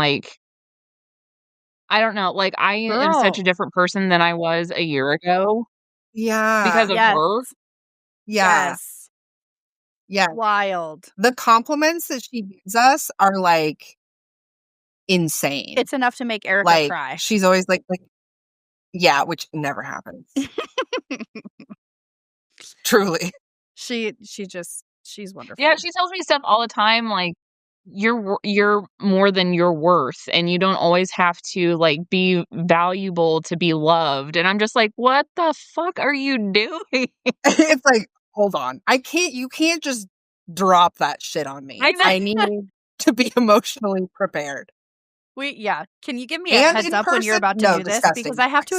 [SPEAKER 3] I don't know, I am such a different person than I was a year ago.
[SPEAKER 2] Yeah.
[SPEAKER 3] Because of her.
[SPEAKER 2] Yeah.
[SPEAKER 1] Yes.
[SPEAKER 2] Yeah.
[SPEAKER 1] Wild.
[SPEAKER 2] The compliments that she gives us are insane.
[SPEAKER 1] It's enough to make Erika cry.
[SPEAKER 2] She's always yeah, which never happens. Truly.
[SPEAKER 1] She's wonderful.
[SPEAKER 3] Yeah, she tells me stuff all the time you're more than your worth, and you don't always have to be valuable to be loved. And I'm just like, what the fuck are you doing?
[SPEAKER 2] It's hold on. You can't just drop that shit on me. I need to be emotionally prepared.
[SPEAKER 1] Can you give me a heads up when you're about to do this? Because I have to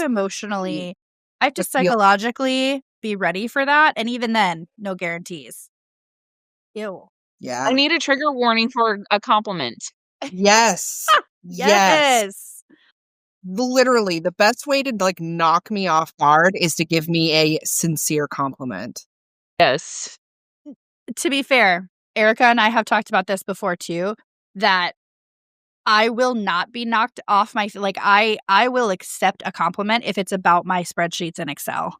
[SPEAKER 1] psychologically be ready for that. And even then, no guarantees. Ew.
[SPEAKER 2] Yeah.
[SPEAKER 3] I need a trigger warning for a compliment.
[SPEAKER 2] Yes.
[SPEAKER 1] Yes.
[SPEAKER 2] Literally, the best way to knock me off guard is to give me a sincere compliment.
[SPEAKER 3] Yes.
[SPEAKER 1] To be fair, Erika and I have talked about this before too, that I will not be knocked off my I will accept a compliment if it's about my spreadsheets in Excel,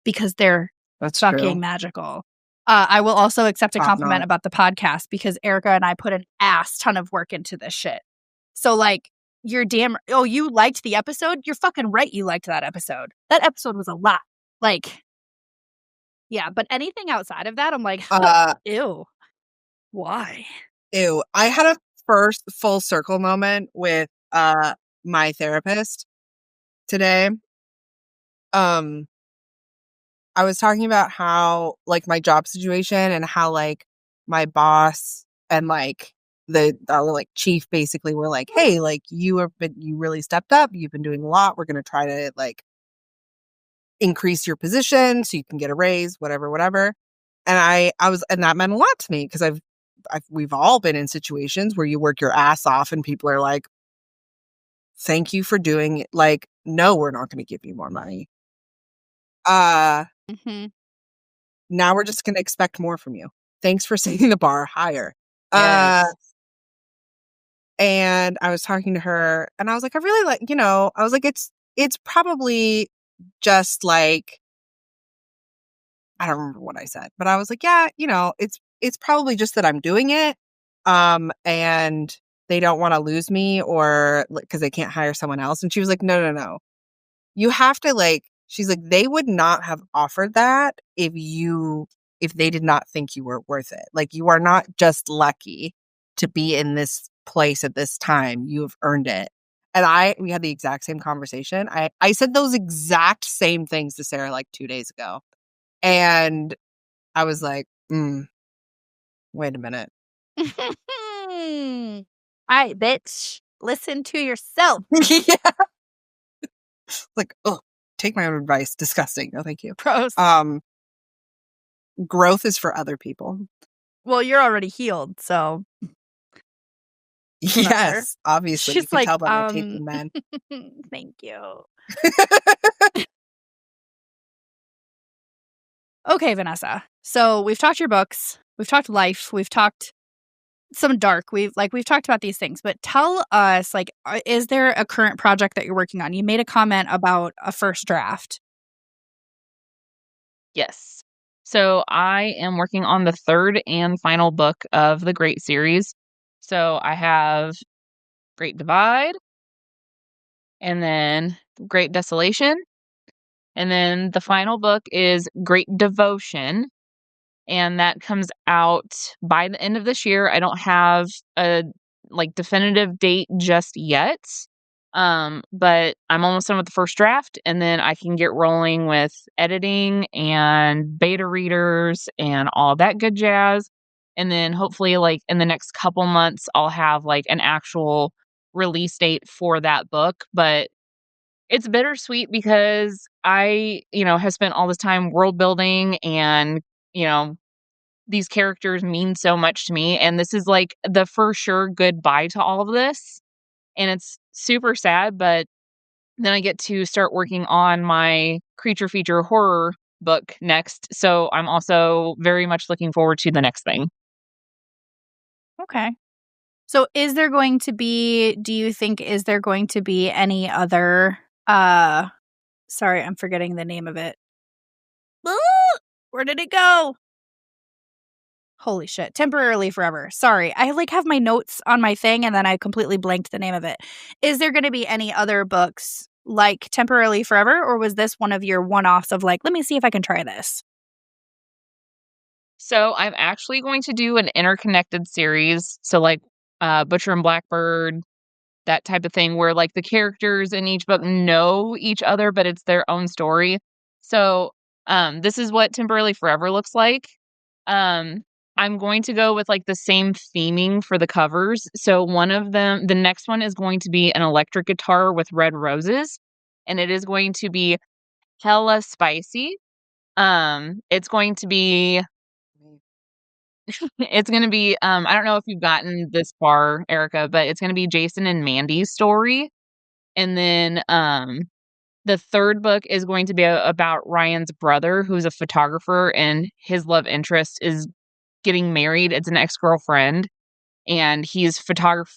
[SPEAKER 1] because they're fucking magical. I will also accept a compliment about the podcast because Erika and I put an ass ton of work into this shit. So you're you liked the episode? You're fucking right. You liked that episode. That episode was a lot. Yeah, but anything outside of that, I'm like, ew. Why?
[SPEAKER 2] Ew. I had a first full circle moment with my therapist today. I was talking about how my job situation and how my boss and the chief basically were hey, you really stepped up. You've been doing a lot. We're going to try to increase your position so you can get a raise, whatever. And and that meant a lot to me because we've all been in situations where you work your ass off and people are like, thank you for doing it. No, we're not going to give you more money.
[SPEAKER 1] Mm-hmm.
[SPEAKER 2] Now we're just going to expect more from you. Thanks for setting the bar higher.
[SPEAKER 3] Yes.
[SPEAKER 2] And I was talking to her and I was like, I really I was like, it's probably just I don't remember what I said, but I was like, yeah, it's probably just that I'm doing it. And they don't want to lose me or because they can't hire someone else. And she was like, no. You have to she's like, they would not have offered that if they did not think you were worth it. You are not just lucky to be in this place at this time. You have earned it. And we had the exact same conversation. I said those exact same things to Sarah 2 days ago. And I was like, wait a minute.
[SPEAKER 1] Alright, bitch. Listen to yourself.
[SPEAKER 2] Yeah. Oh, take my own advice. Disgusting. No, thank you.
[SPEAKER 1] Gross.
[SPEAKER 2] Growth is for other people.
[SPEAKER 1] Well, you're already healed, so.
[SPEAKER 2] Yes, obviously.
[SPEAKER 1] She's
[SPEAKER 2] you can tell by my tape in men.
[SPEAKER 1] Thank you. Okay, Vanessa. So we've talked your books. We've talked life. We've talked some dark. We've talked about these things, but tell us, like, is there a current project that you're working on? You made a comment about a first draft.
[SPEAKER 3] Yes. So I am working on the third and final book of the Great series. So I have Great Divide, and then Great Desolation, and then the final book is Great Devotion, and that comes out by the end of this year. I don't have a definitive date just yet. But I'm almost done with the first draft, and then I can get rolling with editing and beta readers and all that good jazz. And then hopefully in the next couple months I'll have an actual release date for that book. But it's bittersweet because I, have spent all this time world building, and, you know, these characters mean so much to me. And this is the for sure goodbye to all of this. And it's super sad, but then I get to start working on my creature feature horror book next. So I'm also very much looking forward to the next thing.
[SPEAKER 1] Okay. So do you think, is there going to be any other, sorry, I'm forgetting the name of it. Where did it go? Holy shit. Temporarily Forever. Sorry. I have my notes on my thing and then I completely blanked the name of it. Is there going to be any other books like Temporarily Forever, or was this one of your one-offs of let me see if I can try this?
[SPEAKER 3] So I'm actually going to do an interconnected series. So Butcher and Blackbird, that type of thing, where the characters in each book know each other, but it's their own story. So this is what Temporarily Forever looks like. I'm going to go with the same theming for the covers. So one of them, the next one is going to be an electric guitar with red roses, and it is going to be hella spicy. It's going to be I don't know if you've gotten this far, Erika, but it's going to be Jason and Mandy's story. And then the third book is going to be about Ryan's brother, who's a photographer, and his love interest is getting married. It's an ex-girlfriend, and he's photographing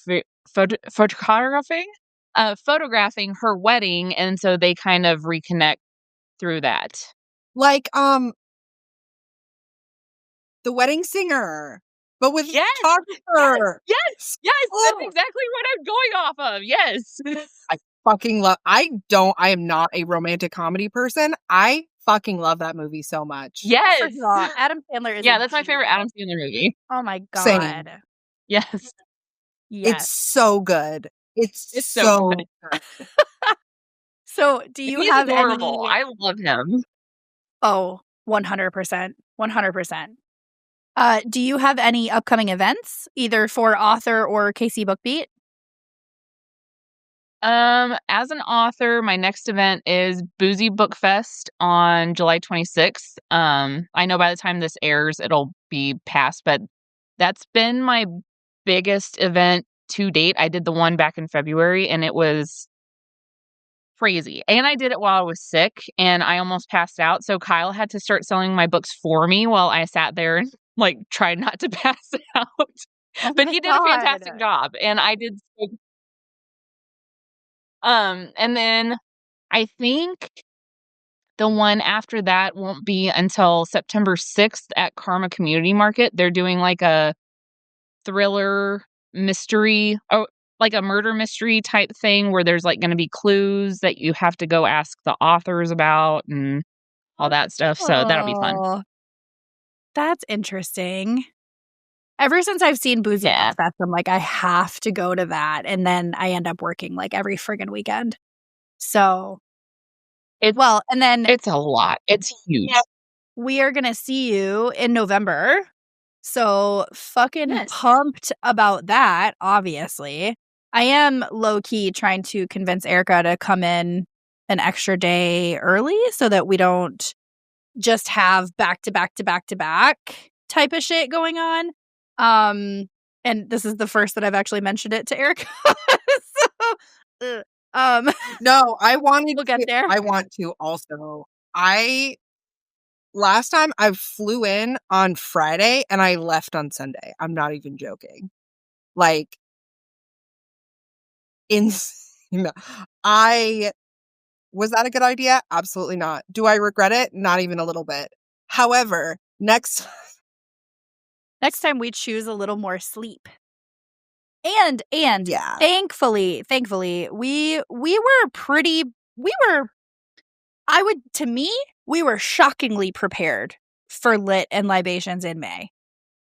[SPEAKER 3] her wedding, and so they kind of reconnect through that.
[SPEAKER 2] The Wedding Singer, but with
[SPEAKER 3] Yes!
[SPEAKER 2] photographer.
[SPEAKER 3] Yes! That's exactly what I'm going off of. Yes.
[SPEAKER 2] I fucking love. I am not a romantic comedy person. I fucking love that movie so much.
[SPEAKER 3] Yes.
[SPEAKER 1] First of all, Adam Sandler is
[SPEAKER 3] that's my favorite Adam Sandler movie.
[SPEAKER 1] Oh my God.
[SPEAKER 2] Same.
[SPEAKER 3] Yes.
[SPEAKER 2] It's so good. It's so good.
[SPEAKER 1] So do you
[SPEAKER 3] He's
[SPEAKER 1] have
[SPEAKER 3] adorable.
[SPEAKER 1] any...
[SPEAKER 3] I love him.
[SPEAKER 1] Oh, 100%. 100%. Do you have any upcoming events, either for author or KC Bookbeat?
[SPEAKER 3] As an author, my next event is Boozy Book Fest on July 26th. I know by the time this airs, it'll be past, but that's been my biggest event to date. I did the one back in February, and it was crazy. And I did it while I was sick, and I almost passed out. So Kyle had to start selling my books for me while I sat there and tried not to pass out. But he did a fantastic job, and I did. And then I think the one after that won't be until September 6th at Karma Community Market. They're doing a thriller mystery, or a murder mystery type thing, where there's going to be clues that you have to go ask the authors about and all that stuff. So that'll be fun.
[SPEAKER 1] That's interesting. Ever since I've seen Boozy Book Fest, I'm I have to go to that. And then I end up working every friggin' weekend. So, and then
[SPEAKER 3] it's a lot. It's huge.
[SPEAKER 1] We are going to see you in November. So fucking pumped about that, obviously. I am low-key trying to convince Erika to come in an extra day early so that we don't just have back-to-back-to-back-to-back type of shit going on. And this is the first that I've actually mentioned it to Erika.
[SPEAKER 2] No, I wanted
[SPEAKER 1] we'll get there.
[SPEAKER 2] I want to also. Last time I flew in on Friday and I left on Sunday. I'm not even joking. Like, insane. Was that a good idea? Absolutely not. Do I regret it? Not even a little bit. However, next
[SPEAKER 1] time we choose a little more sleep. And
[SPEAKER 2] yeah.
[SPEAKER 1] thankfully, we were shockingly prepared for lit and libations in May.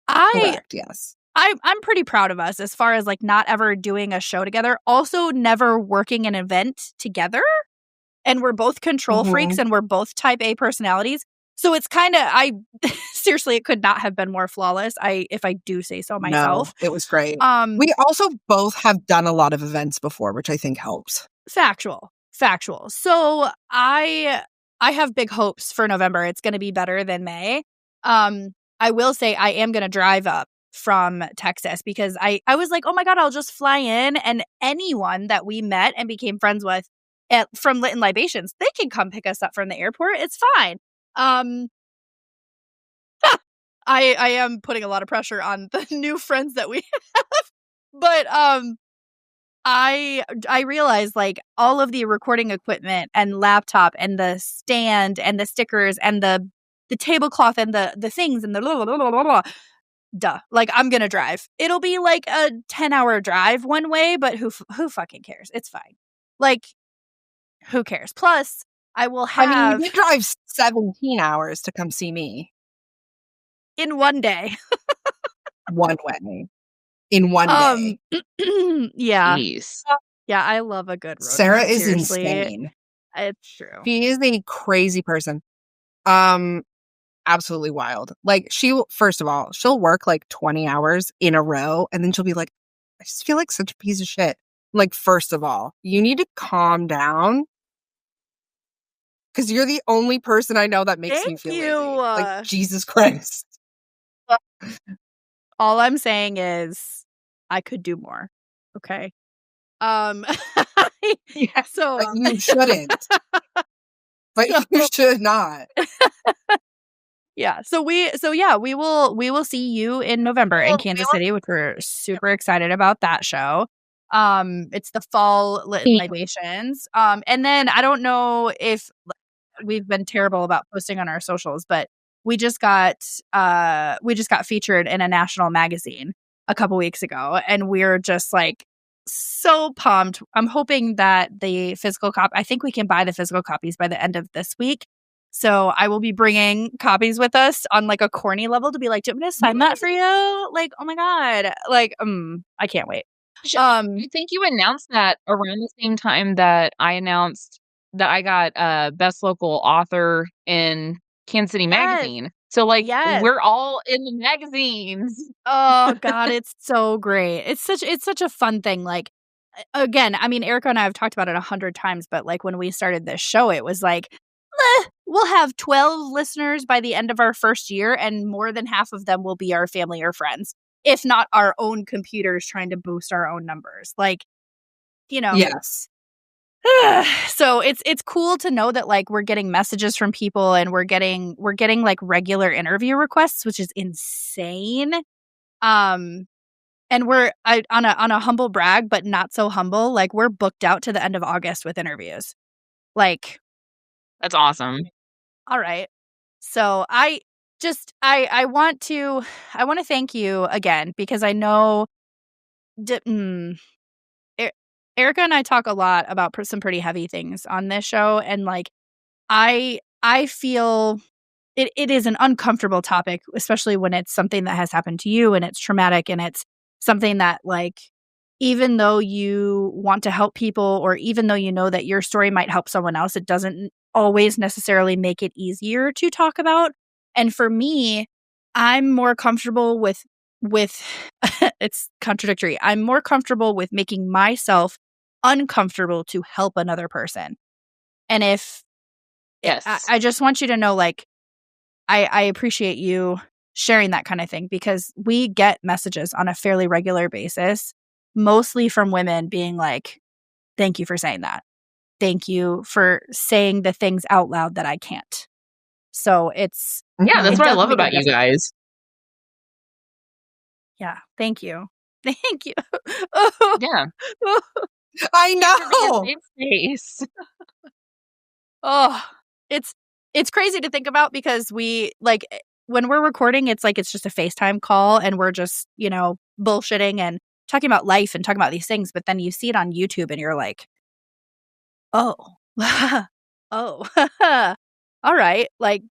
[SPEAKER 2] Correct, yes.
[SPEAKER 1] I'm pretty proud of us as far as like not ever doing a show together, also never working an event together. And we're both control freaks and we're both type A personalities. So it's kind of, seriously, it could not have been more flawless. If I do say so myself.
[SPEAKER 2] No, it was great. We also both have done a lot of events before, which I think helps.
[SPEAKER 1] Factual. So I have big hopes for November. It's going to be better than May. I will say I am going to drive up from Texas because I was like, oh my God, I'll just fly in, and anyone that we met and became friends with from Lit and Libations, they can come pick us up from the airport. It's fine. I am putting a lot of pressure on the new friends that we have, but I realized like all of the recording equipment and laptop and the stand and the stickers and the tablecloth and the things and the blah, blah, blah, blah, blah. Duh. Like, I'm gonna drive. It'll be like a 10-hour drive one way, but who fucking cares? It's fine. Like, who cares? Plus, I will have.
[SPEAKER 2] I mean, you drive 17 hours to come see me
[SPEAKER 1] in one day.
[SPEAKER 2] One way. In one day.
[SPEAKER 1] Yeah.
[SPEAKER 3] Jeez.
[SPEAKER 1] Yeah, I love a good road
[SPEAKER 2] Sarah
[SPEAKER 1] trip,
[SPEAKER 2] is
[SPEAKER 1] seriously.
[SPEAKER 2] insane.
[SPEAKER 1] It's true.
[SPEAKER 2] She is a crazy person. Absolutely wild. Like, first of all, she'll work like 20 hours in a row, and then she'll be like, I just feel like such a piece of shit. Like, first of all, you need to calm down, because you're the only person I know that makes me feel lazy. Like, Jesus Christ.
[SPEAKER 1] All I'm saying is I could do more. Okay.
[SPEAKER 2] Yeah, so but you shouldn't. But you should not.
[SPEAKER 1] Yeah. So we will see you in November in Kansas City, which we're super excited about that show. It's the fall Lit Libations. And then I don't know if we've been terrible about posting on our socials, but we just got featured in a national magazine a couple weeks ago, and we're just like so pumped. I'm hoping that the physical copy, I think we can buy the physical copies by the end of this week. So I will be bringing copies with us on like a corny level to be like, do you want me to sign that for you? Like, oh my God. Like, I can't wait.
[SPEAKER 3] I think you announced that around the same time that I announced that I got best local author in Kansas City Magazine. So like we're all in the magazines.
[SPEAKER 1] Oh God, it's so great. It's such a fun thing. Like, again, I mean, Erika and I have talked about it 100 times, but like when we started this show, it was like, we'll have 12 listeners by the end of our first year, and more than half of them will be our family or friends, if not our own computers trying to boost our own numbers. Like, you know.
[SPEAKER 2] Yes.
[SPEAKER 1] So it's cool to know that like we're getting messages from people, and we're getting like regular interview requests, which is insane. And we're on a humble brag, but not so humble. Like, we're booked out to the end of August with interviews. Like,
[SPEAKER 3] that's awesome.
[SPEAKER 1] All right. So I want to thank you again, because I know Erika and I talk a lot about some pretty heavy things on this show, and like I feel it is an uncomfortable topic, especially when it's something that has happened to you and it's traumatic, and it's something that, like, even though you want to help people, or even though you know that your story might help someone else, it doesn't always necessarily make it easier to talk about. And for me, I'm more comfortable with it's contradictory. I'm more comfortable with making myself uncomfortable to help another person. And I just want you to know, like, I appreciate you sharing that kind of thing, because we get messages on a fairly regular basis, mostly from women being like, thank you for saying that. Thank you for saying the things out loud that I can't. So that's
[SPEAKER 3] what I love about you guys.
[SPEAKER 1] Yeah, thank you. Thank you.
[SPEAKER 3] Yeah.
[SPEAKER 2] I
[SPEAKER 3] Thanks for being
[SPEAKER 2] know.
[SPEAKER 3] a safe space.
[SPEAKER 1] Oh, it's crazy to think about because we like when we're recording, it's like it's just a FaceTime call and we're just, bullshitting and talking about life and talking about these things. But then you see it on YouTube and you're like, oh, oh, all right. Like,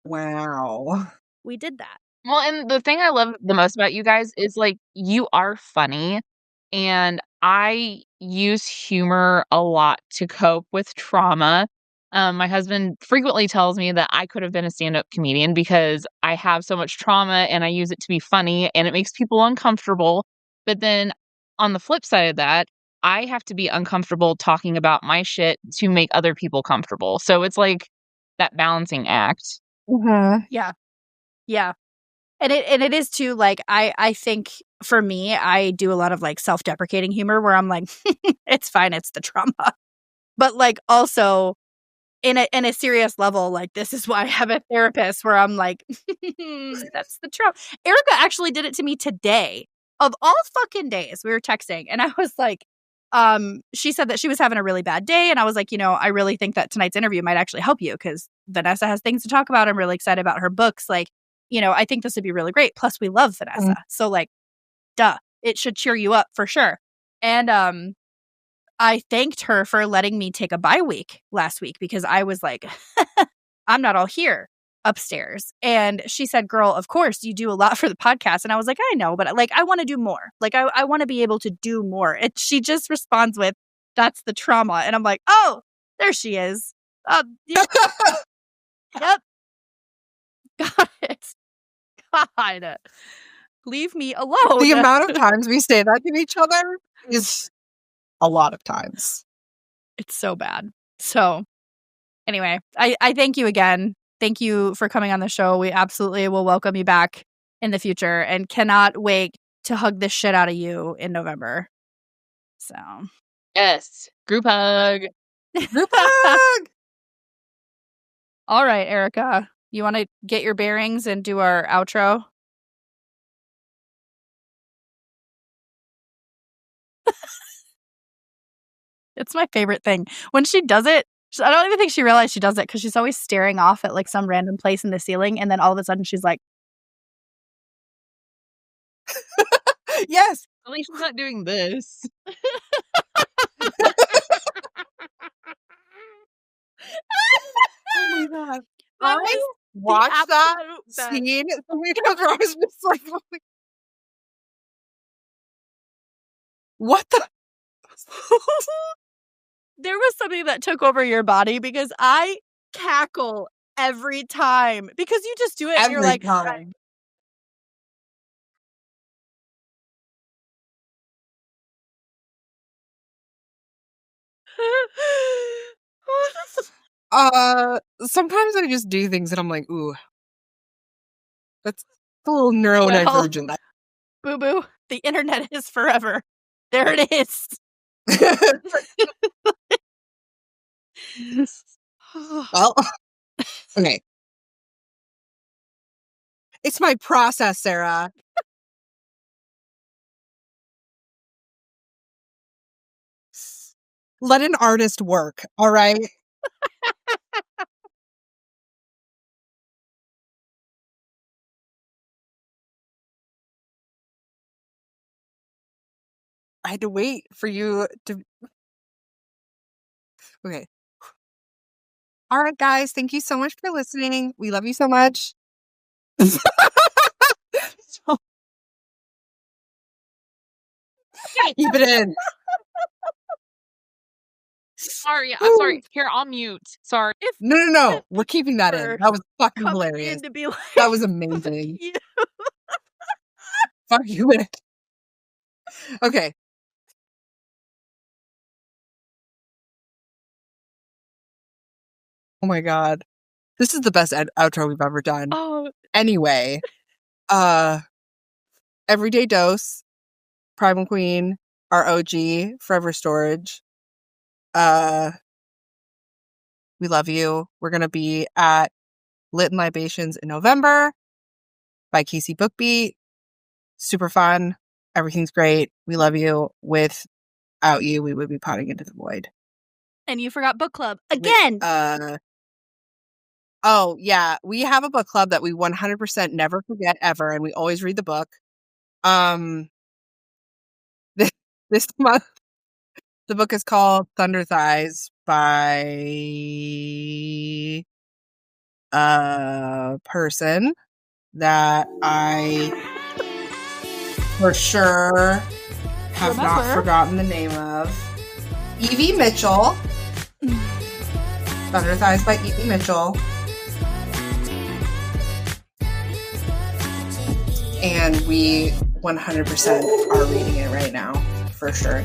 [SPEAKER 2] Wow.
[SPEAKER 1] we did that.
[SPEAKER 3] Well, and the thing I love the most about you guys is, like, you are funny, and I use humor a lot to cope with trauma. My husband frequently tells me that I could have been a stand-up comedian because I have so much trauma and I use it to be funny, and it makes people uncomfortable. But then on the flip side of that, I have to be uncomfortable talking about my shit to make other people comfortable. So it's like that balancing act.
[SPEAKER 2] Mhm.
[SPEAKER 1] Yeah. Yeah. And it is too, like, I think for me, I do a lot of like self-deprecating humor where I'm like, it's fine, it's the trauma. But like also in a serious level, like this is why I have a therapist where I'm like, that's the trauma. Erika actually did it to me today. Of all fucking days, we were texting and I was like, she said that she was having a really bad day. And I was like, I really think that tonight's interview might actually help you because Vanessa has things to talk about. I'm really excited about her books. Like, I think this would be really great. Plus, we love Vanessa. So, like, duh, it should cheer you up for sure. And I thanked her for letting me take a bye week last week because I was like, I'm not all here upstairs. And she said, girl, of course you do a lot for the podcast. And I was like, I know, but like, I want to do more. Like, I want to be able to do more. And she just responds with, that's the trauma. And I'm like, oh, there she is. Yep. Yep. Got it. God. Leave me alone.
[SPEAKER 2] The amount of times we say that to each other is a lot of times.
[SPEAKER 1] It's so bad. So anyway, I thank you again. Thank you for coming on the show. We absolutely will welcome you back in the future and cannot wait to hug this shit out of you in November. So
[SPEAKER 3] Yes. Group hug.
[SPEAKER 2] Group hug!
[SPEAKER 1] all right, Erika, you want to get your bearings and do our outro? It's my favorite thing. When she does it, I don't even think she realized she does it because she's always staring off at like some random place in the ceiling. And then all of a sudden she's like,
[SPEAKER 2] Yes.
[SPEAKER 3] At least she's not doing this.
[SPEAKER 2] Oh my God.
[SPEAKER 1] that
[SPEAKER 2] I
[SPEAKER 1] was
[SPEAKER 2] watched that
[SPEAKER 1] absolute best.
[SPEAKER 2] scene so many times where I was just like, what the?
[SPEAKER 1] There was something that took over your body because I cackle every time because you just do it and you're
[SPEAKER 2] Every
[SPEAKER 1] like,
[SPEAKER 2] time. Sometimes I just do things and I'm like, ooh, that's a little neurodivergent.
[SPEAKER 1] boo boo, the internet is forever. There it is.
[SPEAKER 2] Well, okay. It's my process, Sarah. Let an artist work, all right? I had to wait for you to. Okay. All right, guys. Thank you so much for listening. We love you so much. Keep it in.
[SPEAKER 3] Sorry, I'm sorry. Here, I'll mute. Sorry.
[SPEAKER 2] No. We're keeping that in. That was fucking
[SPEAKER 1] Coming
[SPEAKER 2] hilarious.
[SPEAKER 1] in to be like,
[SPEAKER 2] That was amazing.
[SPEAKER 1] you.
[SPEAKER 2] Fuck you in it. Okay. Oh my God. This is the best outro we've ever done.
[SPEAKER 1] Oh,
[SPEAKER 2] Anyway, Everyday Dose, Primal Queen, our OG, Forever Storage. We love you. We're going to be at Lit and Libations in November by Casey Bookbeat. Super fun. Everything's great. We love you. Without you, we would be potting into the void.
[SPEAKER 1] And you forgot book club again.
[SPEAKER 2] Oh, yeah. We have a book club that we 100% never forget ever, and we always read the book. This month, the book is called Thunder Thighs by a person that I for sure have not forgotten the name of. Evie Mitchell. Thunder Thighs by Evie Mitchell. And we 100% are reading it right now. For sure.